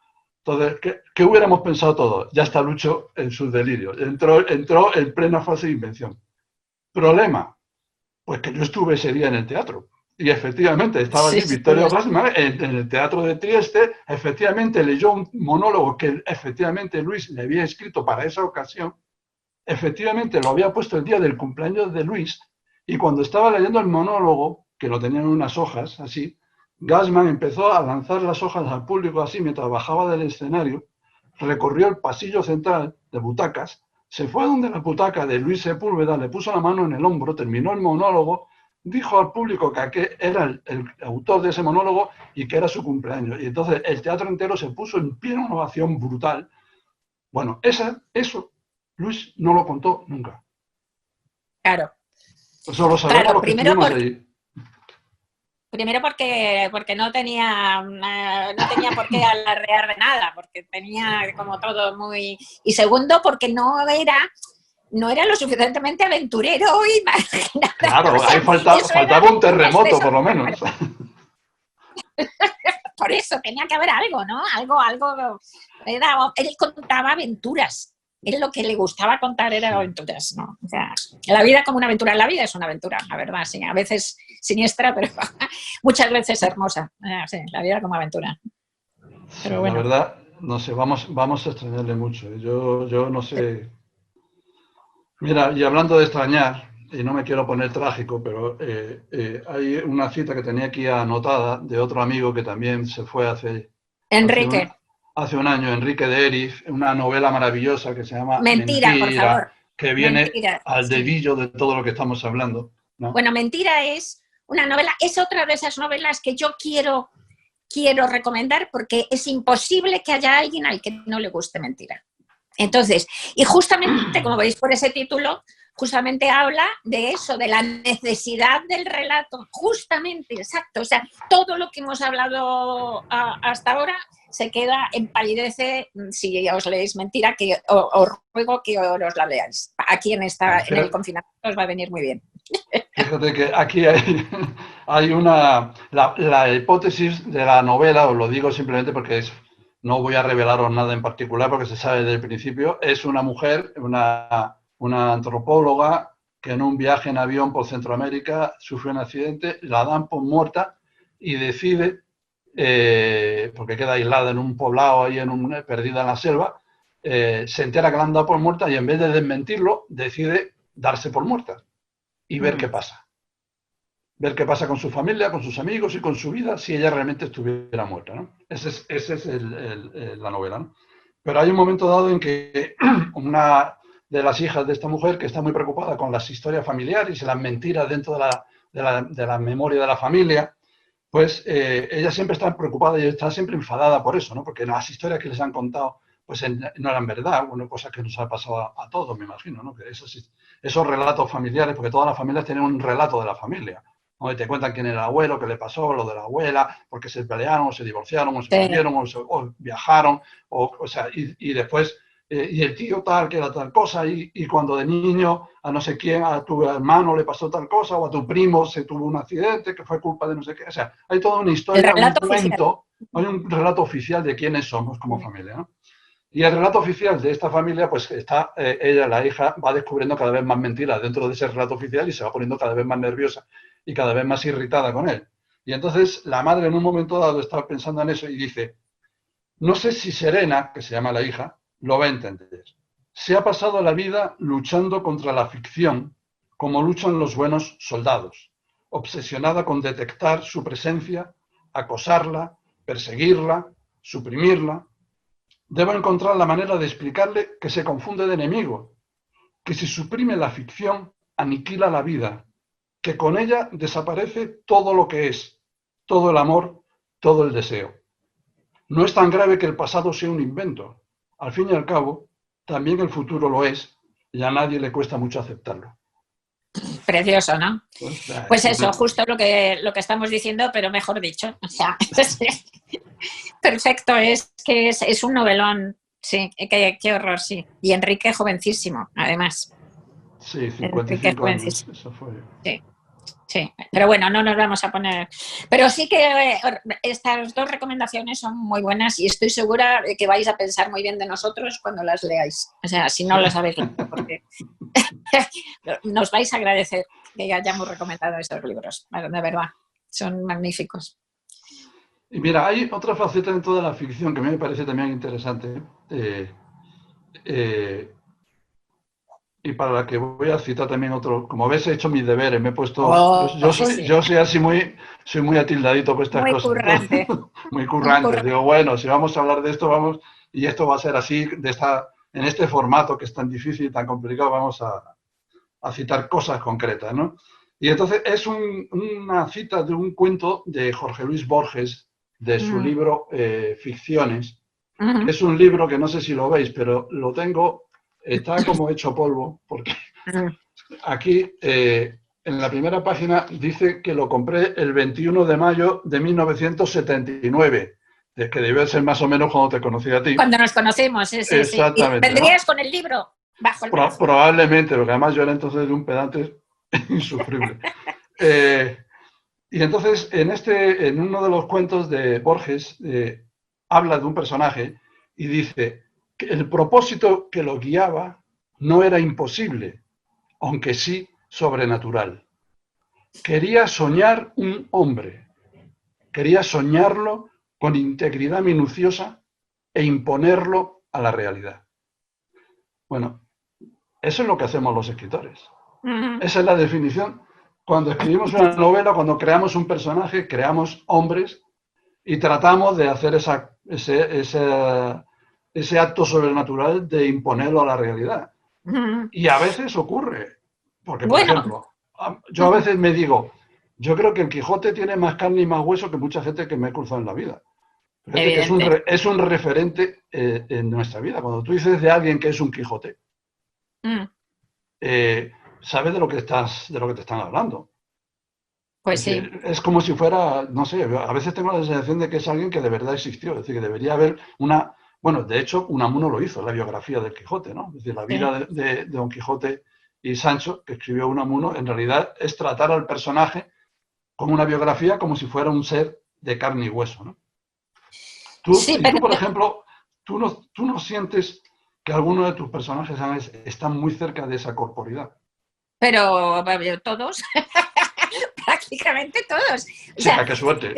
Entonces, ¿qué hubiéramos pensado todos? Ya está Lucho en sus delirios. Entró en plena fase de invención. Problema, pues que yo estuve ese día en el teatro. Y efectivamente, estaba allí Vittorio Gassman en el Teatro de Trieste, efectivamente leyó un monólogo que efectivamente Luis le había escrito para esa ocasión, efectivamente lo había puesto el día del cumpleaños de Luis, y cuando estaba leyendo el monólogo, que lo tenían en unas hojas, así, Gassman empezó a lanzar las hojas al público así mientras bajaba del escenario, recorrió el pasillo central de butacas, se fue donde la butaca de Luis Sepúlveda, le puso la mano en el hombro, terminó el monólogo, dijo al público que era el autor de ese monólogo y que era su cumpleaños. Y entonces el teatro entero se puso en pie, una ovación brutal. Bueno, eso Luis no lo contó nunca. Claro. Eso lo sabemos los que estuvimos allí. Primero porque no tenía por qué alardear de nada, porque tenía como todo muy... Y segundo, porque no era lo suficientemente aventurero y nada. Claro, ahí faltaba un terremoto, por lo menos. Por eso tenía que haber algo, ¿no? Algo. Él contaba aventuras. Él lo que le gustaba contar era aventuras, ¿no? O sea, la vida como una aventura. La vida es una aventura, la verdad, sí. A veces siniestra, pero muchas veces hermosa. Sí, la vida como aventura. Pero bueno. La verdad, no sé, vamos a extrañarle mucho. Yo no sé. Mira, y hablando de extrañar, y no me quiero poner trágico, pero hay una cita que tenía aquí anotada de otro amigo que también se fue Enrique. Hace un año, Enrique de Eris, una novela maravillosa que se llama Mentira, por favor. que viene Mentira, al dedillo de todo lo que estamos hablando, ¿no? Bueno, Mentira es una novela, es otra de esas novelas que yo quiero recomendar porque es imposible que haya alguien al que no le guste Mentira. Entonces, y justamente, como veis por ese título, justamente habla de eso, de la necesidad del relato, justamente, exacto. O sea, todo lo que hemos hablado hasta ahora se queda, empalidece, si os leéis Mentira, que os ruego que os la leáis. Aquí en el confinamiento os va a venir muy bien. Fíjate que aquí hay la hipótesis de la novela, os lo digo simplemente porque no voy a revelaros nada en particular porque se sabe desde el principio, es una mujer, una antropóloga que en un viaje en avión por Centroamérica sufrió un accidente, la dan por muerta y decide, porque queda aislada en un poblado ahí perdida en la selva, se entera que la han dado por muerta y en vez de desmentirlo, decide darse por muerta y ver qué pasa. Ver qué pasa con su familia, con sus amigos y con su vida si ella realmente estuviera muerta, ¿no? Esa es la novela, ¿no? Pero hay un momento dado en que una de las hijas de esta mujer, que está muy preocupada con las historias familiares y las mentiras dentro de la memoria de la familia, pues ella siempre está preocupada y está siempre enfadada por eso, ¿no? Porque las historias que les han contado pues no eran verdad, bueno, cosas que nos ha pasado a todos, me imagino, ¿no? Que esos relatos familiares, porque todas las familias tienen un relato de la familia, donde te cuentan quién era el abuelo, qué le pasó, lo de la abuela, porque se pelearon, o se divorciaron, o se volvieron, o viajaron, o sea, y después, y el tío tal, que era tal cosa, y cuando de niño a no sé quién, a tu hermano le pasó tal cosa, o a tu primo se tuvo un accidente que fue culpa de no sé qué, o sea, hay toda una historia, un cuento, hay un relato oficial de quiénes somos como familia, ¿no? Y el relato oficial de esta familia, pues está, ella, la hija, va descubriendo cada vez más mentiras dentro de ese relato oficial y se va poniendo cada vez más nerviosa y cada vez más irritada con él. Y entonces la madre en un momento dado está pensando en eso y dice, no sé si Serena, que se llama la hija, lo va a entender. Se ha pasado la vida luchando contra la ficción como luchan los buenos soldados, obsesionada con detectar su presencia, acosarla, perseguirla, suprimirla. Debo encontrar la manera de explicarle que se confunde de enemigo, que si suprime la ficción, aniquila la vida, que con ella desaparece todo lo que es, todo el amor, todo el deseo. No es tan grave que el pasado sea un invento. Al fin y al cabo, también el futuro lo es, y a nadie le cuesta mucho aceptarlo. Precioso, ¿no? Pues eso, justo lo que estamos diciendo, pero mejor dicho. O sea, perfecto, es que es un novelón, sí, qué horror, sí. Y Enrique jovencísimo, además. Sí, 55 años, eso fue. Sí, sí, pero bueno, no nos vamos a poner... Pero sí que estas dos recomendaciones son muy buenas y estoy segura de que vais a pensar muy bien de nosotros cuando las leáis. O sea, si no las habéis leído, porque nos vais a agradecer que hayamos recomendado estos libros, de verdad, son magníficos. Y mira, hay otra faceta dentro de la ficción que a mí me parece también interesante, y para la que voy a citar también otro. Como ves, he hecho mis deberes, me he puesto... yo soy así soy muy atildadito por estas cosas. Currante. Muy currante. Digo, bueno, si vamos a hablar de esto, vamos... Y esto va a ser así, en este formato que es tan difícil y tan complicado, vamos a citar cosas concretas, ¿no? Y entonces es una cita de un cuento de Jorge Luis Borges, de su libro Ficciones. Es un libro que no sé si lo veis, pero lo tengo... Está como hecho polvo, porque aquí en la primera página dice que lo compré el 21 de mayo de 1979, que debe ser más o menos cuando te conocí a ti. Cuando nos conocimos, sí. Exactamente. ¿Y vendrías, ¿no? con el libro bajo el brazo? Probablemente, porque además yo era entonces de un pedante insufrible. Y entonces, en uno de los cuentos de Borges, habla de un personaje y dice que el propósito que lo guiaba no era imposible, aunque sí sobrenatural. Quería soñar un hombre, quería soñarlo con integridad minuciosa e imponerlo a la realidad. Bueno, eso es lo que hacemos los escritores. Esa es la definición. Cuando escribimos una novela, cuando creamos un personaje, creamos hombres y tratamos de hacer ese acto sobrenatural de imponerlo a la realidad. Y a veces ocurre. Porque, por ejemplo, yo a veces me digo, yo creo que el Quijote tiene más carne y más hueso que mucha gente que me he cruzado en la vida. Que es un referente en nuestra vida. Cuando tú dices de alguien que es un Quijote, sabes de lo que te están hablando. Pues sí. Es como si fuera, no sé, a veces tengo la sensación de que es alguien que de verdad existió. Es decir, que debería haber una... Bueno, de hecho, Unamuno lo hizo, la biografía del Quijote, ¿no? Es decir, la vida de Don Quijote y Sancho, que escribió Unamuno, en realidad es tratar al personaje como una biografía, como si fuera un ser de carne y hueso, ¿no? Tú, por ejemplo, tú no sientes que alguno de tus personajes están muy cerca de esa corporidad. Pero todos, prácticamente todos. O sea, qué suerte.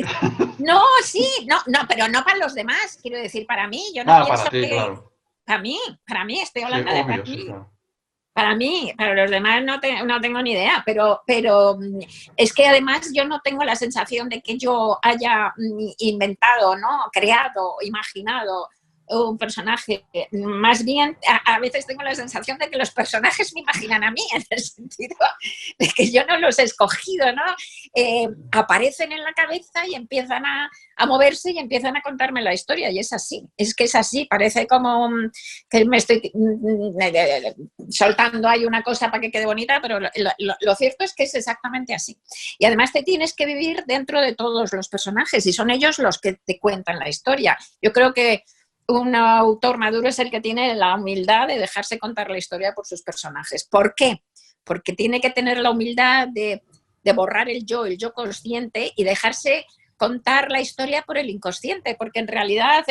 No, sí, no, pero no para los demás, quiero decir, para mí. Yo no pienso para ti, que... claro. Para mí, estoy hablando sí, de obvio, para mí. Sí, claro. Para mí, para los demás no tengo ni idea, pero es que además yo no tengo la sensación de que yo haya inventado, ¿no? Creado, imaginado un personaje. Más bien, a veces tengo la sensación de que los personajes me imaginan a mí, en el sentido de que yo no los he escogido, ¿no? Aparecen en la cabeza y empiezan a moverse y empiezan a contarme la historia, y es así, es que es así, parece como que me estoy soltando ahí una cosa para que quede bonita, pero lo cierto es que es exactamente así. Y además te tienes que vivir dentro de todos los personajes y son ellos los que te cuentan la historia. Yo creo que un autor maduro es el que tiene la humildad de dejarse contar la historia por sus personajes. ¿Por qué? Porque tiene que tener la humildad de borrar el yo consciente y dejarse contar la historia por el inconsciente, porque en realidad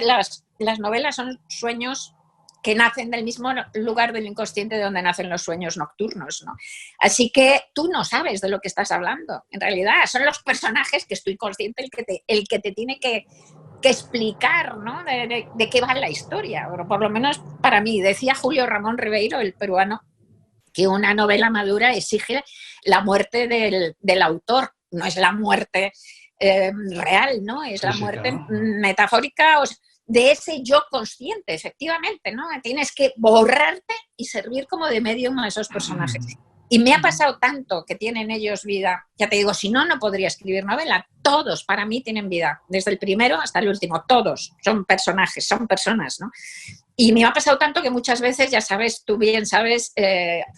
las novelas son sueños que nacen del mismo lugar del inconsciente de donde nacen los sueños nocturnos, ¿no? Así que tú no sabes de lo que estás hablando. En realidad son los personajes que estoy consciente el que te tiene que explicar, ¿no? de qué va la historia. Pero por lo menos para mí, decía Julio Ramón Ribeiro, el peruano, que una novela madura exige la muerte del autor, no es la muerte real, ¿no? Es la muerte metafórica de ese yo consciente, efectivamente, ¿no? Tienes que borrarte y servir como de medium a esos personajes. Y me ha pasado tanto que tienen ellos vida. Ya te digo, si no, no podría escribir novela. Todos para mí tienen vida, desde el primero hasta el último. Todos son personajes, son personas, ¿no? Y me ha pasado tanto que muchas veces, ya sabes, tú bien sabes,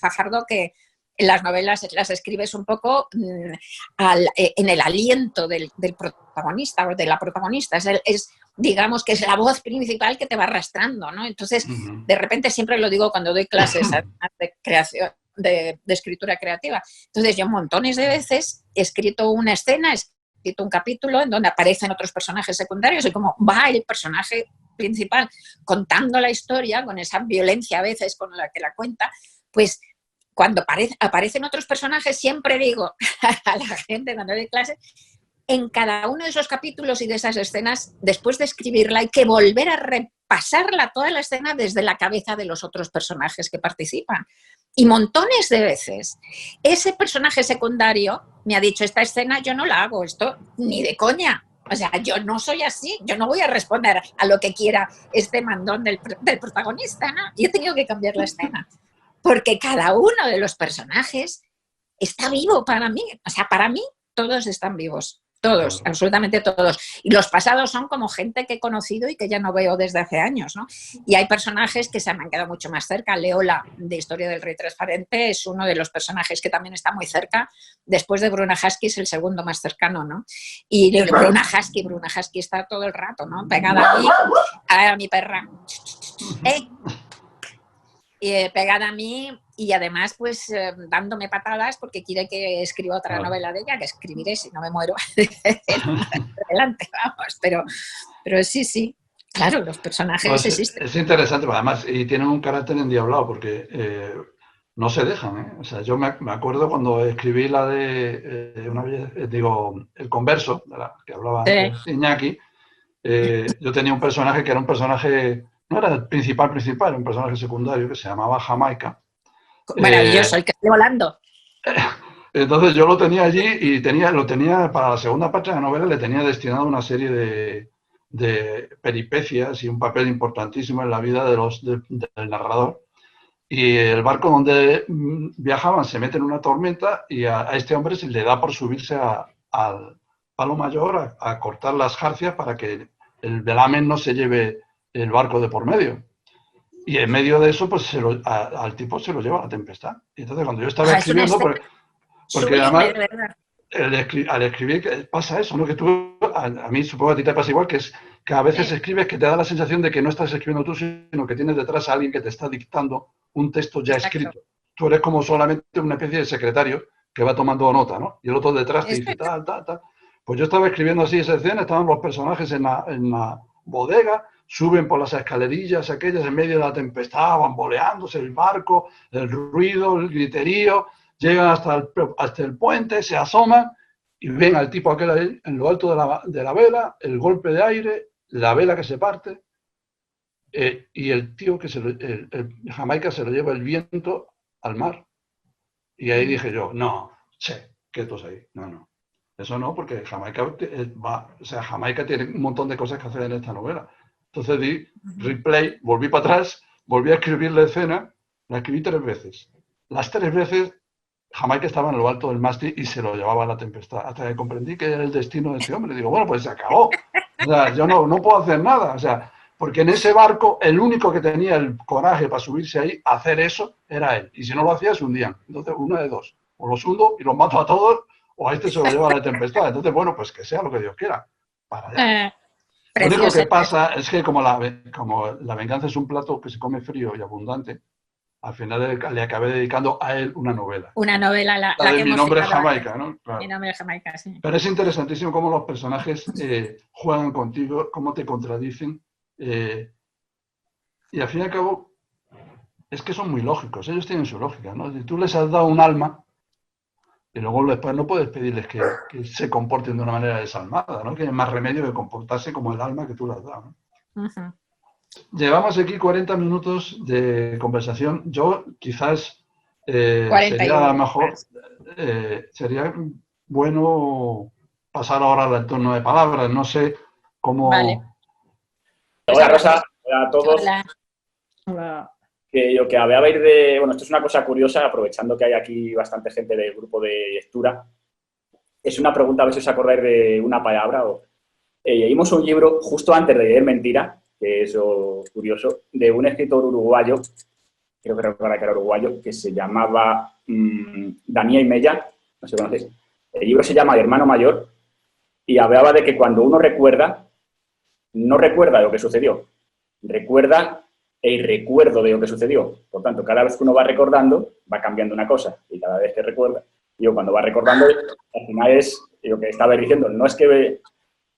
Fajardo, que las novelas las escribes un poco en el aliento del protagonista o de la protagonista. Es, digamos, que es la voz principal que te va arrastrando, ¿no? Entonces, de repente, siempre lo digo cuando doy clases de creación, de escritura creativa. Entonces, yo montones de veces he escrito una escena, he escrito un capítulo en donde aparecen otros personajes secundarios y como va el personaje principal contando la historia con esa violencia a veces con la que la cuenta, pues cuando aparecen otros personajes siempre digo a la gente cuando doy clases, en cada uno de esos capítulos y de esas escenas, después de escribirla hay que volver a repasarla toda la escena desde la cabeza de los otros personajes que participan. Y montones de veces ese personaje secundario me ha dicho, esta escena yo no la hago, esto ni de coña. O sea, yo no soy así, yo no voy a responder a lo que quiera este mandón del protagonista, ¿no? Y he tenido que cambiar la escena, porque cada uno de los personajes está vivo para mí. O sea, para mí todos están vivos. Todos, absolutamente todos. Y los pasados son como gente que he conocido y que ya no veo desde hace años, ¿no? Y hay personajes que se me han quedado mucho más cerca. Leola, de Historia del Rey Transparente, es uno de los personajes que también está muy cerca. Después de Bruna Husky es el segundo más cercano, ¿no? Y Bruna Husky está todo el rato, ¿no? Pegada a mí, a mi perra. Pegada a mí y además pues dándome patadas porque quiere que escriba otra novela de ella, que escribiré si no me muero adelante, vamos, pero sí, claro, los personajes pues existen. es interesante, además, y tienen un carácter endiablado porque no se dejan, ¿eh? O sea, yo me acuerdo cuando escribí la de, una vez, El Converso, de la que hablaba antes Iñaki, yo tenía un personaje que era un personaje, no era el principal, era un personaje secundario que se llamaba Jamaica. Maravilloso, el que estoy volando. Entonces yo lo tenía allí y lo tenía para la segunda parte de la novela, le tenía destinado una serie de peripecias y un papel importantísimo en la vida del narrador. Y el barco donde viajaban se mete en una tormenta y a este hombre se le da por subirse al palo mayor a cortar las jarcias para que el velamen no se lleve el barco de por medio. Y en medio de eso, pues al tipo se lo lleva la tempestad. Y entonces cuando yo estaba escribiendo, porque además al escribir pasa eso, ¿no? Que tú, a mí supongo que a ti te pasa igual, que es que a veces escribes que te da la sensación de que no estás escribiendo tú, sino que tienes detrás a alguien que te está dictando un texto ya escrito. Tú eres como solamente una especie de secretario que va tomando nota, ¿no? Y el otro detrás te dice tal. Pues yo estaba escribiendo así esa escena, estaban los personajes en la bodega, suben por las escalerillas aquellas en medio de la tempestad, bamboleándose el barco, el ruido, el griterío, llegan hasta el puente, se asoman y ven al tipo aquel ahí, en lo alto de la vela, el golpe de aire, la vela que se parte, y el tío el Jamaica se lo lleva el viento al mar. Y ahí dije yo, no, quietos ahí, no. Eso no, porque Jamaica tiene un montón de cosas que hacer en esta novela. Entonces di replay, volví para atrás, volví a escribir la escena, la escribí 3 veces. Las 3 veces Jamaica estaba en lo alto del mástil y se lo llevaba la tempestad. Hasta que comprendí que era el destino de ese hombre. Digo, bueno, pues se acabó. O sea, yo no puedo hacer nada. O sea, porque en ese barco el único que tenía el coraje para subirse ahí, hacer eso, era él. Y si no lo hacía, se hundían. Entonces, una de dos. O los hundo y los mato a todos, o a este se lo lleva la tempestad. Entonces, bueno, pues que sea lo que Dios quiera. Para allá. Lo único que pasa es que como la venganza es un plato que se come frío y abundante, al final le acabé dedicando a él una novela. Una novela, la de que Mi nombre es Jamaica, ¿no? Claro. Mi nombre es Jamaica, sí. Pero es interesantísimo cómo los personajes juegan contigo, cómo te contradicen. Y al fin y al cabo, es que son muy lógicos. Ellos tienen su lógica, ¿no? Si tú les has dado un alma, y luego después no puedes pedirles que se comporten de una manera desalmada, ¿no? Que hay más remedio que comportarse como el alma que tú les has dado, ¿no? Llevamos aquí 40 minutos de conversación. Yo quizás sería mejor, sería bueno pasar ahora al entorno de palabras. No sé cómo... Vale. Hola Rosa, hola a todos. Hola. Que yo que hablabais de... Bueno, esto es una cosa curiosa, aprovechando que hay aquí bastante gente del grupo de lectura. Es una pregunta, a ver si os acordáis de una palabra. Leímos un libro justo antes de leer Mentira, que es curioso, de un escritor uruguayo, creo que recuerda que era uruguayo, que se llamaba Daniel Mella, no sé si conocéis. El libro se llama El hermano mayor y hablaba de que cuando uno recuerda, no recuerda lo que sucedió, recuerda el recuerdo de lo que sucedió. Por tanto, cada vez que uno va recordando, va cambiando una cosa. Y cada vez que recuerda, cuando va recordando, al final es lo que estaba diciendo, no es que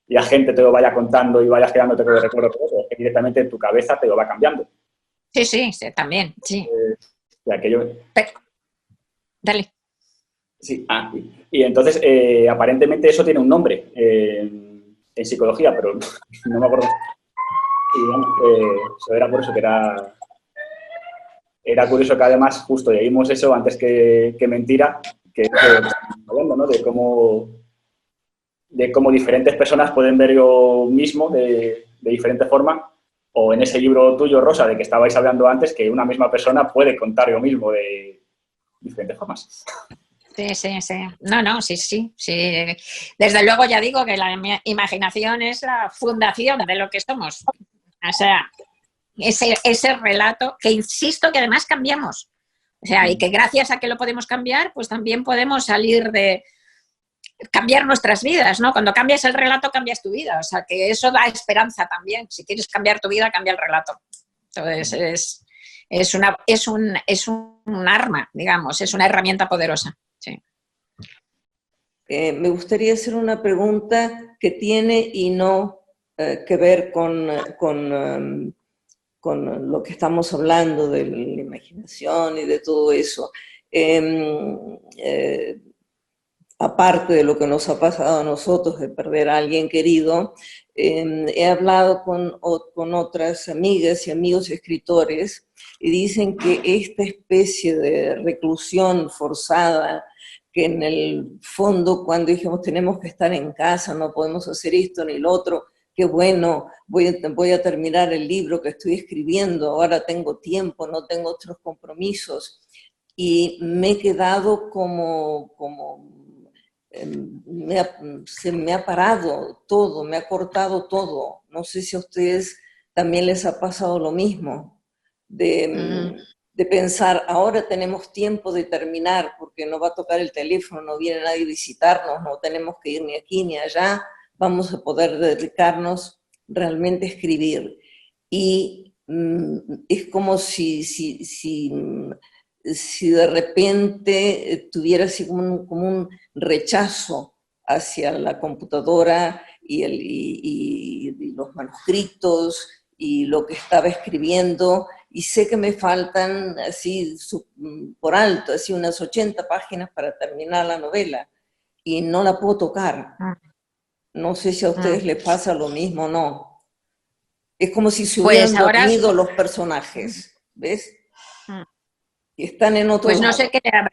la gente te lo vaya contando y vayas quedándote con el recuerdo, es que directamente tu cabeza te lo va cambiando. Sí, también, sí. Dale. Sí, y entonces, aparentemente eso tiene un nombre en psicología, pero no me acuerdo. Y bueno, eso era por eso que era curioso que además justo leímos eso antes que Mentira, que hablando, ¿no? De cómo diferentes personas pueden ver lo mismo de diferente forma, o en ese libro tuyo, Rosa, de que estabais hablando antes, que una misma persona puede contar lo mismo de diferentes formas. Sí, sí, sí. No, no, sí, sí, sí. Desde luego ya digo que la imaginación es la fundación de lo que somos. O sea, ese relato que insisto que además cambiamos. O sea, y que gracias a que lo podemos cambiar, pues también podemos salir de cambiar nuestras vidas, ¿no? Cuando cambias el relato, cambias tu vida. O sea, que eso da esperanza también. Si quieres cambiar tu vida, cambia el relato. Entonces, es un arma, digamos, es una herramienta poderosa. Sí. Me gustaría hacer una pregunta que tiene y no que ver con lo que estamos hablando de la imaginación y de todo eso. Aparte de lo que nos ha pasado a nosotros de perder a alguien querido, he hablado con otras amigas y amigos escritores y dicen que esta especie de reclusión forzada, que en el fondo cuando dijimos tenemos que estar en casa, no podemos hacer esto ni lo otro, qué bueno, voy a terminar el libro que estoy escribiendo, ahora tengo tiempo, no tengo otros compromisos, y me he quedado se me ha parado todo, me ha cortado todo. No sé si a ustedes también les ha pasado lo mismo, de pensar, ahora tenemos tiempo de terminar, porque no va a tocar el teléfono, no viene nadie a visitarnos, no tenemos que ir ni aquí ni allá, vamos a poder dedicarnos realmente a escribir. Y es como si de repente tuviera así como un rechazo hacia la computadora y los manuscritos y lo que estaba escribiendo, y sé que me faltan así por alto, así unas 80 páginas para terminar la novela, y no la puedo tocar. No sé si a ustedes les pasa lo mismo o no. Es como si se hubieran dormido los personajes, ¿ves? Y están en otro pues no lado. sé qué le habrá,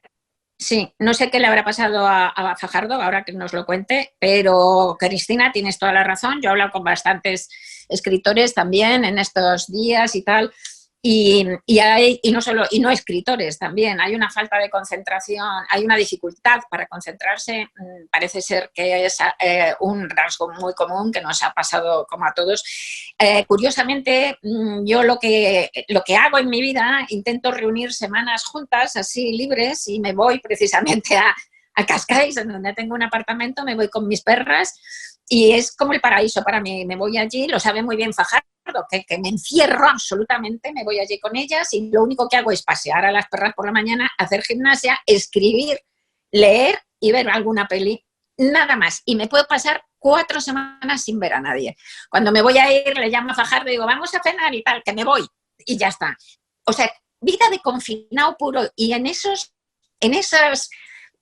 sí, no sé qué le habrá pasado a Fajardo, ahora que nos lo cuente, pero Cristina, tienes toda la razón. Yo he hablado con bastantes escritores también en estos días y tal, y no escritores también. Hay una falta de concentración, hay una dificultad para concentrarse. Parece ser que es un rasgo muy común que nos ha pasado como a todos. Curiosamente, yo lo que hago en mi vida, intento reunir semanas juntas, así libres, y me voy precisamente a Cascais, en donde tengo un apartamento, me voy con mis perras, y es como el paraíso para mí. Me voy allí, lo sabe muy bien Fajardo, que me encierro absolutamente, me voy allí con ellas y lo único que hago es pasear a las perras por la mañana, hacer gimnasia, escribir, leer y ver alguna peli, nada más. Y me puedo pasar 4 semanas sin ver a nadie. Cuando me voy a ir, le llamo a Fajardo y digo, vamos a cenar y tal, que me voy. Y ya está. O sea, vida de confinado puro. Y en esas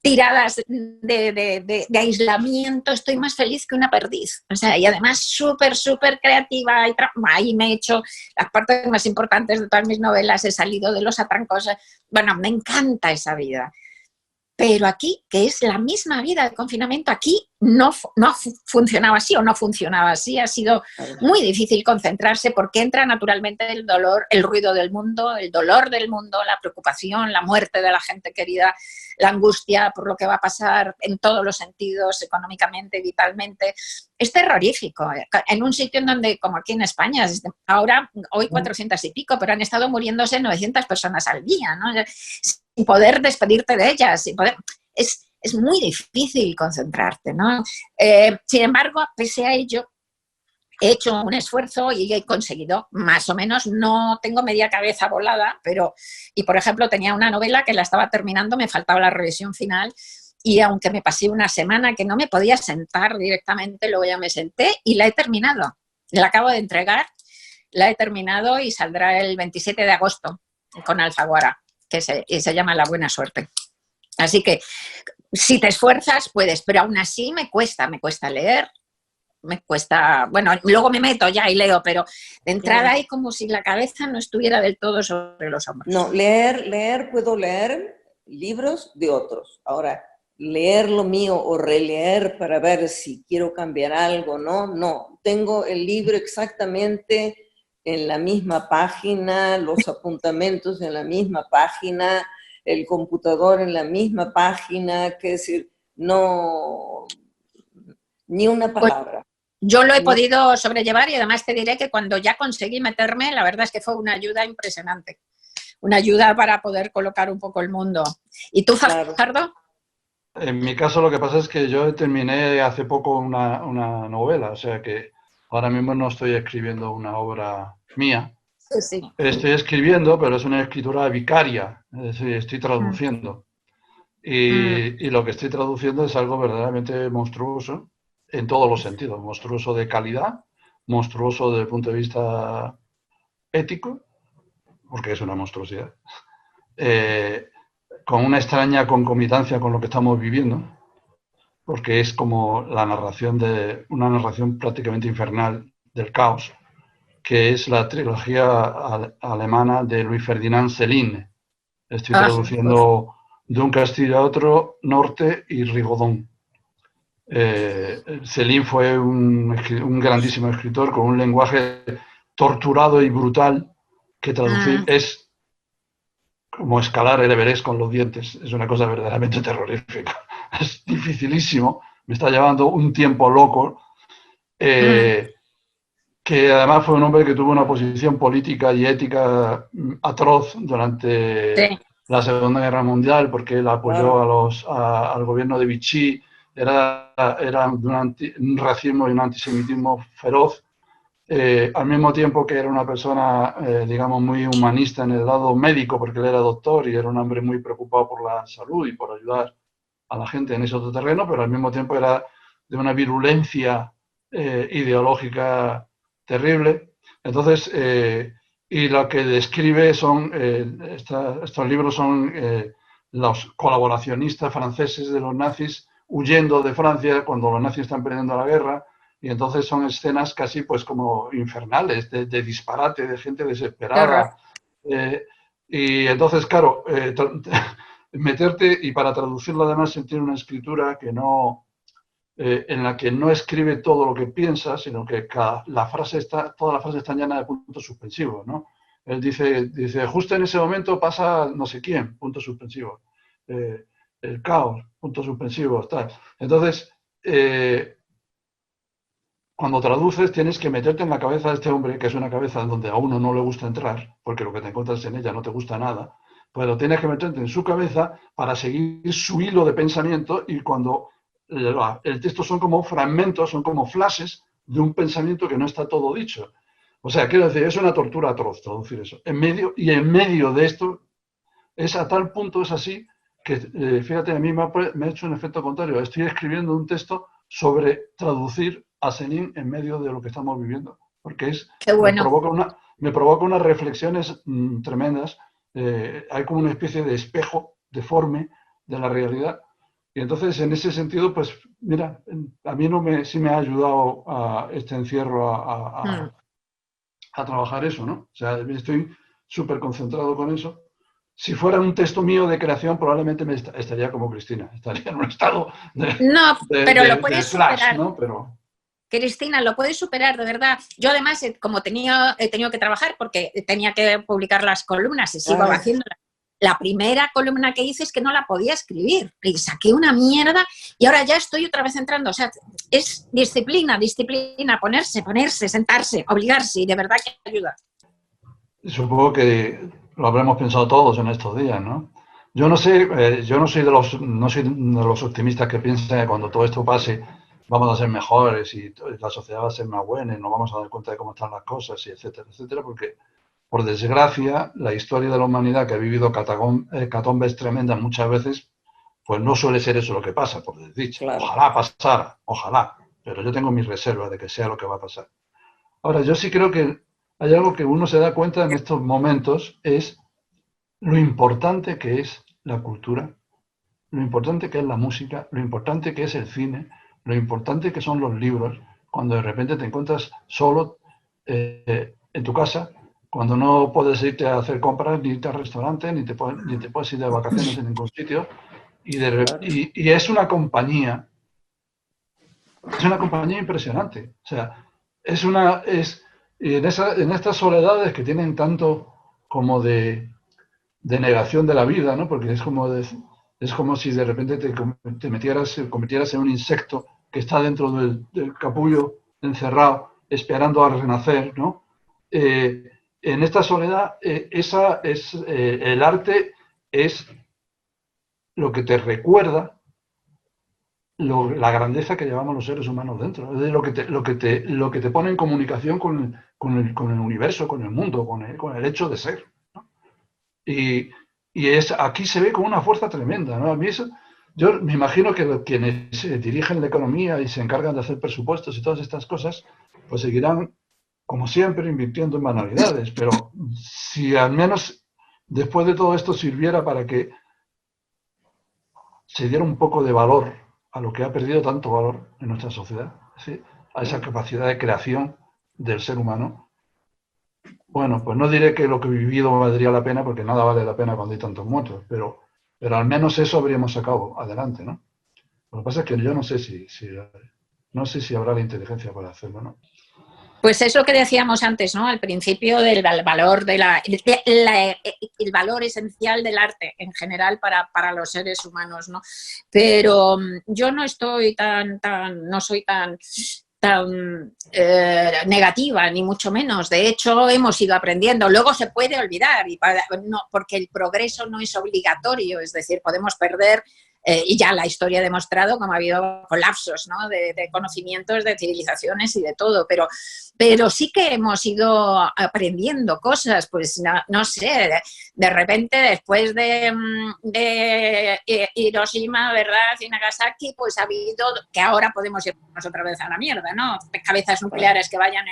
tiradas de aislamiento estoy más feliz que una perdiz. O sea, y además súper, súper creativa. Ahí me he hecho las partes más importantes de todas mis novelas, he salido de los atrancos. Bueno, me encanta esa vida. Pero aquí, que es la misma vida de confinamiento, aquí no funcionaba así o no funcionaba así. Ha sido muy difícil concentrarse porque entra naturalmente el dolor, el ruido del mundo, el dolor del mundo, la preocupación, la muerte de la gente querida, la angustia por lo que va a pasar en todos los sentidos, económicamente, vitalmente. Es terrorífico. En un sitio en donde, como aquí en España, hoy 400 y pico, pero han estado muriéndose 900 personas al día, ¿no? Sin poder despedirte de ellas, sin poder... Es muy difícil concentrarte, ¿no? Sin embargo, pese a ello, he hecho un esfuerzo y he conseguido, más o menos, no tengo media cabeza volada, y por ejemplo tenía una novela que la estaba terminando, me faltaba la revisión final, y aunque me pasé una semana que no me podía sentar directamente, luego ya me senté y la he terminado. La acabo de entregar, la he terminado y saldrá el 27 de agosto con Alfaguara, que se llama La buena suerte. Así que si te esfuerzas puedes, pero aún así me cuesta leer, me cuesta, bueno, luego me meto ya y leo, pero de entrada hay como si la cabeza no estuviera del todo sobre los hombros. No, leer, puedo leer libros de otros. Ahora, leer lo mío o releer para ver si quiero cambiar algo, no. Tengo el libro exactamente en la misma página, los apuntamientos en la misma página, el computador en la misma página, que decir, no, ni una palabra. Yo lo he podido sobrellevar y además te diré que cuando ya conseguí meterme, la verdad es que fue una ayuda impresionante. Una ayuda para poder colocar un poco el mundo. ¿Y tú, Fajardo? En mi caso lo que pasa es que yo terminé hace poco una novela, o sea que ahora mismo no estoy escribiendo una obra mía. Sí, sí. Estoy escribiendo, pero es una escritura vicaria, es decir, estoy traduciendo. Y lo que estoy traduciendo es algo verdaderamente monstruoso en todos los sentidos. Monstruoso de calidad, monstruoso desde el punto de vista ético, porque es una monstruosidad, con una extraña concomitancia con lo que estamos viviendo, porque es como la narración de una narración prácticamente infernal del caos, que es la trilogía alemana de Louis Ferdinand Céline. Estoy traduciendo De un castillo a otro, Norte y Rigaudon. Céline fue un grandísimo escritor con un lenguaje torturado y brutal que traducir es como escalar el Everest con los dientes. Es una cosa verdaderamente terrorífica. Es dificilísimo. Me está llevando un tiempo loco. Que además fue un hombre que tuvo una posición política y ética atroz durante la Segunda Guerra Mundial, porque él apoyó al gobierno de Vichy. Era un racismo y un antisemitismo feroz. Al mismo tiempo que era una persona, digamos, muy humanista en el lado médico, porque él era doctor y era un hombre muy preocupado por la salud y por ayudar a la gente en ese otro terreno, pero al mismo tiempo era de una virulencia ideológica terrible. Entonces, y lo que describe son, estos libros son los colaboracionistas franceses de los nazis huyendo de Francia cuando los nazis están perdiendo la guerra. Y entonces son escenas casi pues como infernales, de disparate, de gente desesperada. Y entonces, claro, meterte y para traducirlo además sentir una escritura que no, en la que no escribe todo lo que piensa, sino que toda la frase está llena de puntos suspensivos, ¿no? Él dice, justo en ese momento pasa no sé quién, puntos suspensivos. El caos, puntos suspensivos, tal. Entonces, cuando traduces tienes que meterte en la cabeza de este hombre, que es una cabeza donde a uno no le gusta entrar, porque lo que te encuentras en ella no te gusta nada, pero tienes que meterte en su cabeza para seguir su hilo de pensamiento y cuando el texto son como fragmentos, son como flashes de un pensamiento que no está todo dicho. O sea, quiero decir, es una tortura atroz traducir eso. En medio de esto, es a tal punto, es así, que fíjate, a mí me ha hecho un efecto contrario. Estoy escribiendo un texto sobre traducir a Céline en medio de lo que estamos viviendo, porque me provoca unas reflexiones tremendas. Hay como una especie de espejo deforme de la realidad. Y entonces, en ese sentido, pues, mira, a mí sí me ha ayudado a este encierro a trabajar eso, ¿no? O sea, estoy súper concentrado con eso. Si fuera un texto mío de creación, probablemente estaría como Cristina, estaría en un estado lo puedes flash, superar. ¿no? Pero... Cristina, lo puedes superar, de verdad. Yo además, como he tenido que trabajar porque tenía que publicar las columnas y sigo haciéndolas. La primera columna que hice es que no la podía escribir y saqué una mierda y ahora ya estoy otra vez entrando. O sea, es disciplina, ponerse, sentarse, obligarse y de verdad que ayuda. Supongo que lo habremos pensado todos en estos días, ¿no? Yo no sé, yo no soy de los optimistas que piensan que cuando todo esto pase vamos a ser mejores y la sociedad va a ser más buena y nos vamos a dar cuenta de cómo están las cosas y etcétera, etcétera, porque por desgracia la historia de la humanidad que ha vivido catacumbes tremendas muchas veces, pues no suele ser eso lo que pasa, por desdicha. Claro. Ojalá pasara, ojalá, pero yo tengo mis reservas de que sea lo que va a pasar. Ahora, yo sí creo que hay algo que uno se da cuenta en estos momentos, es lo importante que es la cultura, lo importante que es la música, lo importante que es el cine, lo importante que son los libros, cuando de repente te encuentras solo en tu casa, cuando no puedes irte a hacer compras, ni irte al restaurante, ni te puedes ir de vacaciones en ningún sitio, y es una compañía impresionante. O sea, en estas soledades que tienen tanto como de de negación de la vida, ¿no? Porque es como si de repente te convirtieras en un insecto que está dentro del capullo encerrado, esperando a renacer, ¿no? En esta soledad, el arte es lo que te recuerda la grandeza que llevamos los seres humanos dentro, es lo que te pone en comunicación con el universo, con el mundo, con el hecho de ser, ¿no? Y aquí se ve con una fuerza tremenda, ¿no? A mí yo me imagino que quienes dirigen la economía y se encargan de hacer presupuestos y todas estas cosas, pues seguirán, como siempre, invirtiendo en banalidades, pero si al menos después de todo esto sirviera para que se diera un poco de valor a lo que ha perdido tanto valor en nuestra sociedad, ¿sí? A esa capacidad de creación del ser humano. Bueno, pues no diré que lo que he vivido valdría la pena, porque nada vale la pena cuando hay tantos muertos, pero al menos eso habríamos sacado adelante, ¿no? Lo que pasa es que yo no sé si habrá la inteligencia para hacerlo, ¿no? Pues es lo que decíamos antes, ¿no? Al principio del valor el valor esencial del arte en general para los seres humanos, ¿no? Pero yo no soy tan negativa, ni mucho menos. De hecho, hemos ido aprendiendo. Luego se puede olvidar, porque el progreso no es obligatorio, es decir, podemos perder. Y ya la historia ha demostrado cómo ha habido colapsos, ¿no? de conocimientos, de civilizaciones y de todo, pero sí que hemos ido aprendiendo cosas, pues no sé, de repente después de Hiroshima, ¿verdad? Y Nagasaki, pues ha habido, que ahora podemos irnos otra vez a la mierda, ¿no? Cabezas nucleares que vayan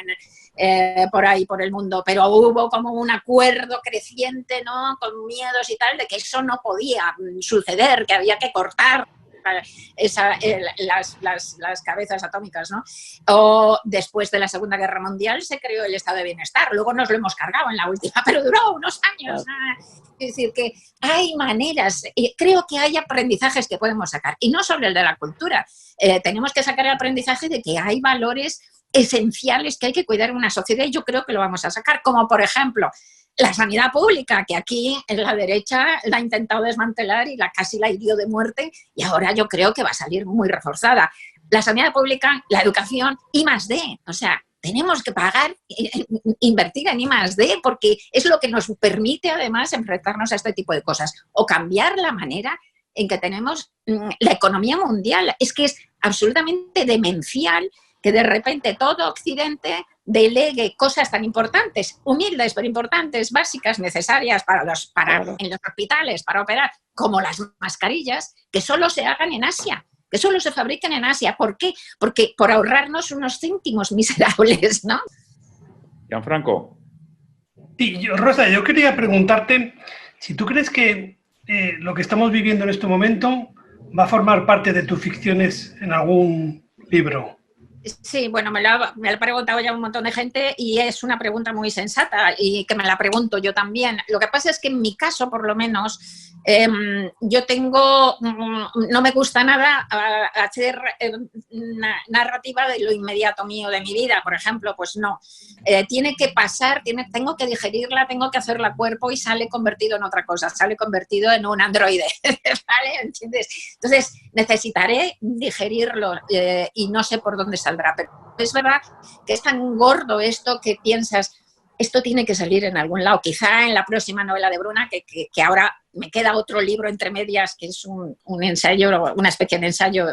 por ahí, por el mundo, pero hubo como un acuerdo creciente, ¿no? Con miedos y tal, de que eso no podía suceder, que había que cortar las cabezas atómicas, ¿no? O después de la Segunda Guerra Mundial se creó el estado de bienestar, luego nos lo hemos cargado en la última, pero duró unos años. Es decir, que hay maneras, creo que hay aprendizajes que podemos sacar, y no solo el de la cultura, tenemos que sacar el aprendizaje de que hay valores esenciales que hay que cuidar en una sociedad, y yo creo que lo vamos a sacar, como por ejemplo la sanidad pública, que aquí en la derecha la ha intentado desmantelar y casi la hirió de muerte, y ahora yo creo que va a salir muy reforzada. La sanidad pública, la educación, I+D, o sea, tenemos que pagar, invertir en I+D, porque es lo que nos permite además enfrentarnos a este tipo de cosas, o cambiar la manera en que tenemos la economía mundial. Es que es absolutamente demencial que de repente todo Occidente delegue cosas tan importantes, humildes pero importantes, básicas, necesarias en los hospitales para operar, como las mascarillas, que solo se hagan en Asia, que solo se fabriquen en Asia. ¿Por qué? Porque por ahorrarnos unos céntimos miserables, ¿no? Gianfranco. Sí, Rosa, yo quería preguntarte si tú crees que lo que estamos viviendo en este momento va a formar parte de tus ficciones en algún libro. Sí, bueno, me lo ha preguntado ya un montón de gente y es una pregunta muy sensata y que me la pregunto yo también. Lo que pasa es que en mi caso, por lo menos, yo no me gusta nada hacer narrativa de lo inmediato mío, de mi vida, por ejemplo, pues no. Tiene que pasar, tengo que digerirla, tengo que hacerla cuerpo y sale convertido en otra cosa, sale convertido en un androide, ¿vale? ¿Entiendes? Entonces, necesitaré digerirlo y no sé por dónde saldrá, pero es verdad que es tan gordo esto que piensas, esto tiene que salir en algún lado, quizá en la próxima novela de Bruna, que ahora me queda otro libro entre medias, que es un ensayo, una especie de ensayo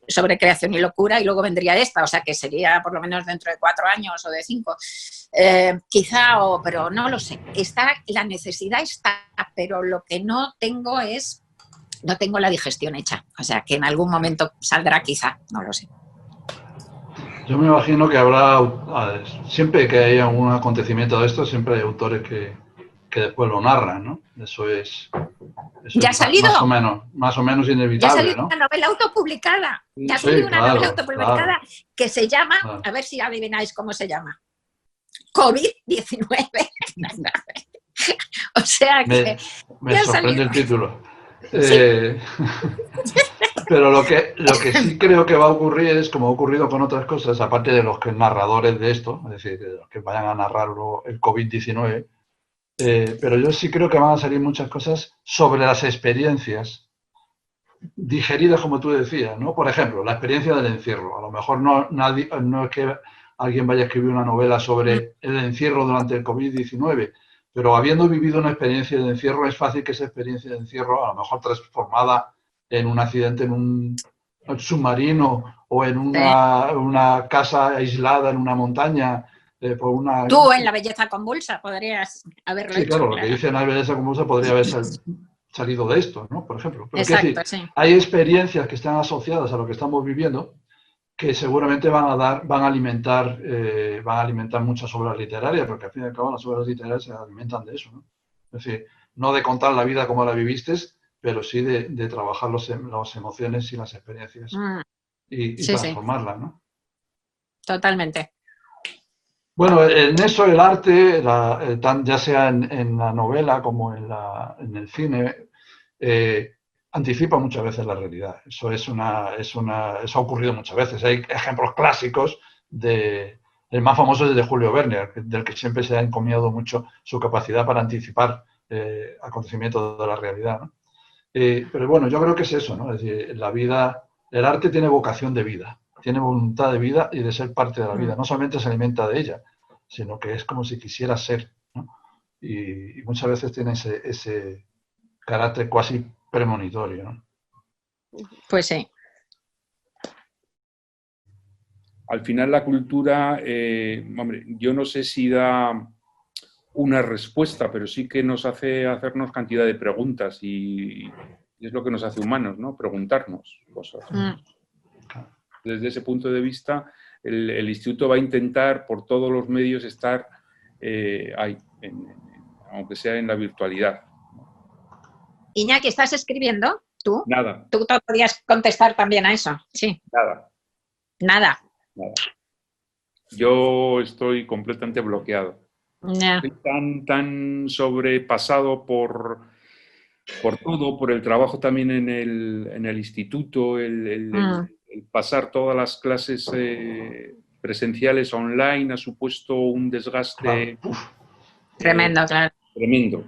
sobre creación y locura, y luego vendría esta, o sea que sería por lo menos dentro de 4 años o de 5, pero no lo sé. La necesidad está, pero lo que no tengo la digestión hecha, o sea que en algún momento saldrá quizá, no lo sé. Yo me imagino que habrá, siempre que haya un acontecimiento de esto, siempre hay autores que después lo narran, ¿no? Eso es ¿Ya ha salido? Más o menos inevitable, ya ha salido, ¿no? una novela autopublicada. Ya ha salido una novela autopublicada, claro, que se llama, claro, a ver si adivináis cómo se llama, COVID-19. O sea que... Me sorprende el título. Sí. Pero lo que sí creo que va a ocurrir es, como ha ocurrido con otras cosas, aparte de los que narradores de esto, es decir, de los que vayan a narrar el COVID-19, pero yo sí creo que van a salir muchas cosas sobre las experiencias digeridas, como tú decías, ¿no? Por ejemplo, la experiencia del encierro. A lo mejor no es que alguien vaya a escribir una novela sobre el encierro durante el COVID-19, pero habiendo vivido una experiencia de encierro, es fácil que esa experiencia de encierro, a lo mejor transformada en un accidente en un submarino o en una casa aislada en una montaña, por una... Tú en La belleza convulsa podrías haberlo hecho. Sí, claro, lo claro. que dice en La belleza convulsa podría haber salido de esto, ¿no? Por ejemplo. Pero Exacto, decir, sí. hay experiencias que están asociadas a lo que estamos viviendo que seguramente van a alimentar muchas obras literarias, porque al fin y al cabo las obras literarias se alimentan de eso, ¿no? Es decir, no de contar la vida como la viviste, pero sí de trabajar las emociones y las experiencias y Sí, transformarlas, ¿no? Totalmente. Bueno, en eso el arte, ya sea en la novela como en el cine, anticipa muchas veces la realidad. Eso eso ha ocurrido muchas veces. Hay ejemplos clásicos el más famoso es el de Julio Verne, del que siempre se ha encomiado mucho su capacidad para anticipar acontecimientos de la realidad, ¿no? Pero bueno, yo creo que es eso, ¿no? Es decir, el arte tiene vocación de vida, tiene voluntad de vida y de ser parte de la vida. No solamente se alimenta de ella, sino que es como si quisiera ser, ¿no? Y muchas veces tiene ese carácter casi premonitorio, ¿no? Pues sí. Al final la cultura, hombre, yo no sé si da una respuesta, pero sí que nos hace hacernos cantidad de preguntas y es lo que nos hace humanos, ¿no? Preguntarnos cosas. Desde ese punto de vista, el instituto va a intentar por todos los medios estar ahí, aunque sea en la virtualidad. Iñaki, ¿estás escribiendo tú? Nada. ¿Tú podrías contestar también a eso? Sí. Nada. Nada. Yo estoy completamente bloqueado. Estoy tan sobrepasado por todo, por el trabajo también en el instituto, el pasar todas las clases presenciales online ha supuesto un desgaste tremendo, claro. Tremendo,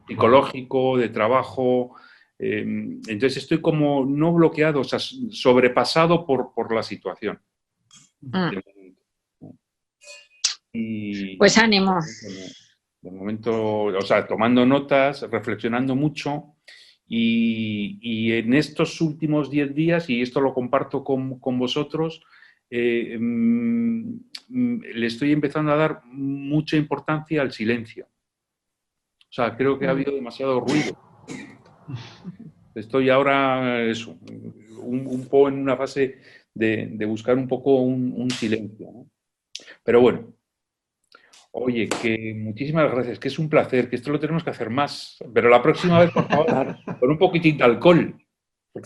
psicológico, de trabajo. Entonces estoy como no bloqueado, o sea, sobrepasado por la situación. Pues ánimo. De momento, o sea, tomando notas, reflexionando mucho y en estos últimos 10 días, y esto lo comparto con vosotros, le estoy empezando a dar mucha importancia al silencio. O sea, creo que ha habido demasiado ruido. Estoy ahora, eso, un poco en una fase de buscar un poco un silencio, ¿no? Pero bueno. Oye, que muchísimas gracias, que es un placer, que esto lo tenemos que hacer más. Pero la próxima vez, por favor, con un poquitín de alcohol.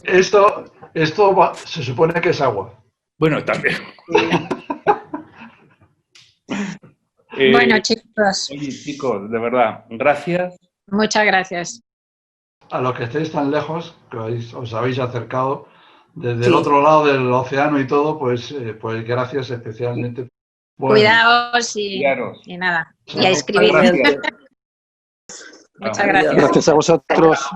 Esto se supone que es agua. Bueno, también. Bueno, chicos. Oye, chicos, de verdad, gracias. Muchas gracias. A los que estéis tan lejos, que os habéis acercado desde el otro lado del océano y todo, pues gracias especialmente. Bueno, cuidaos y nada. Y a escribir. Muchas gracias. gracias a vosotros.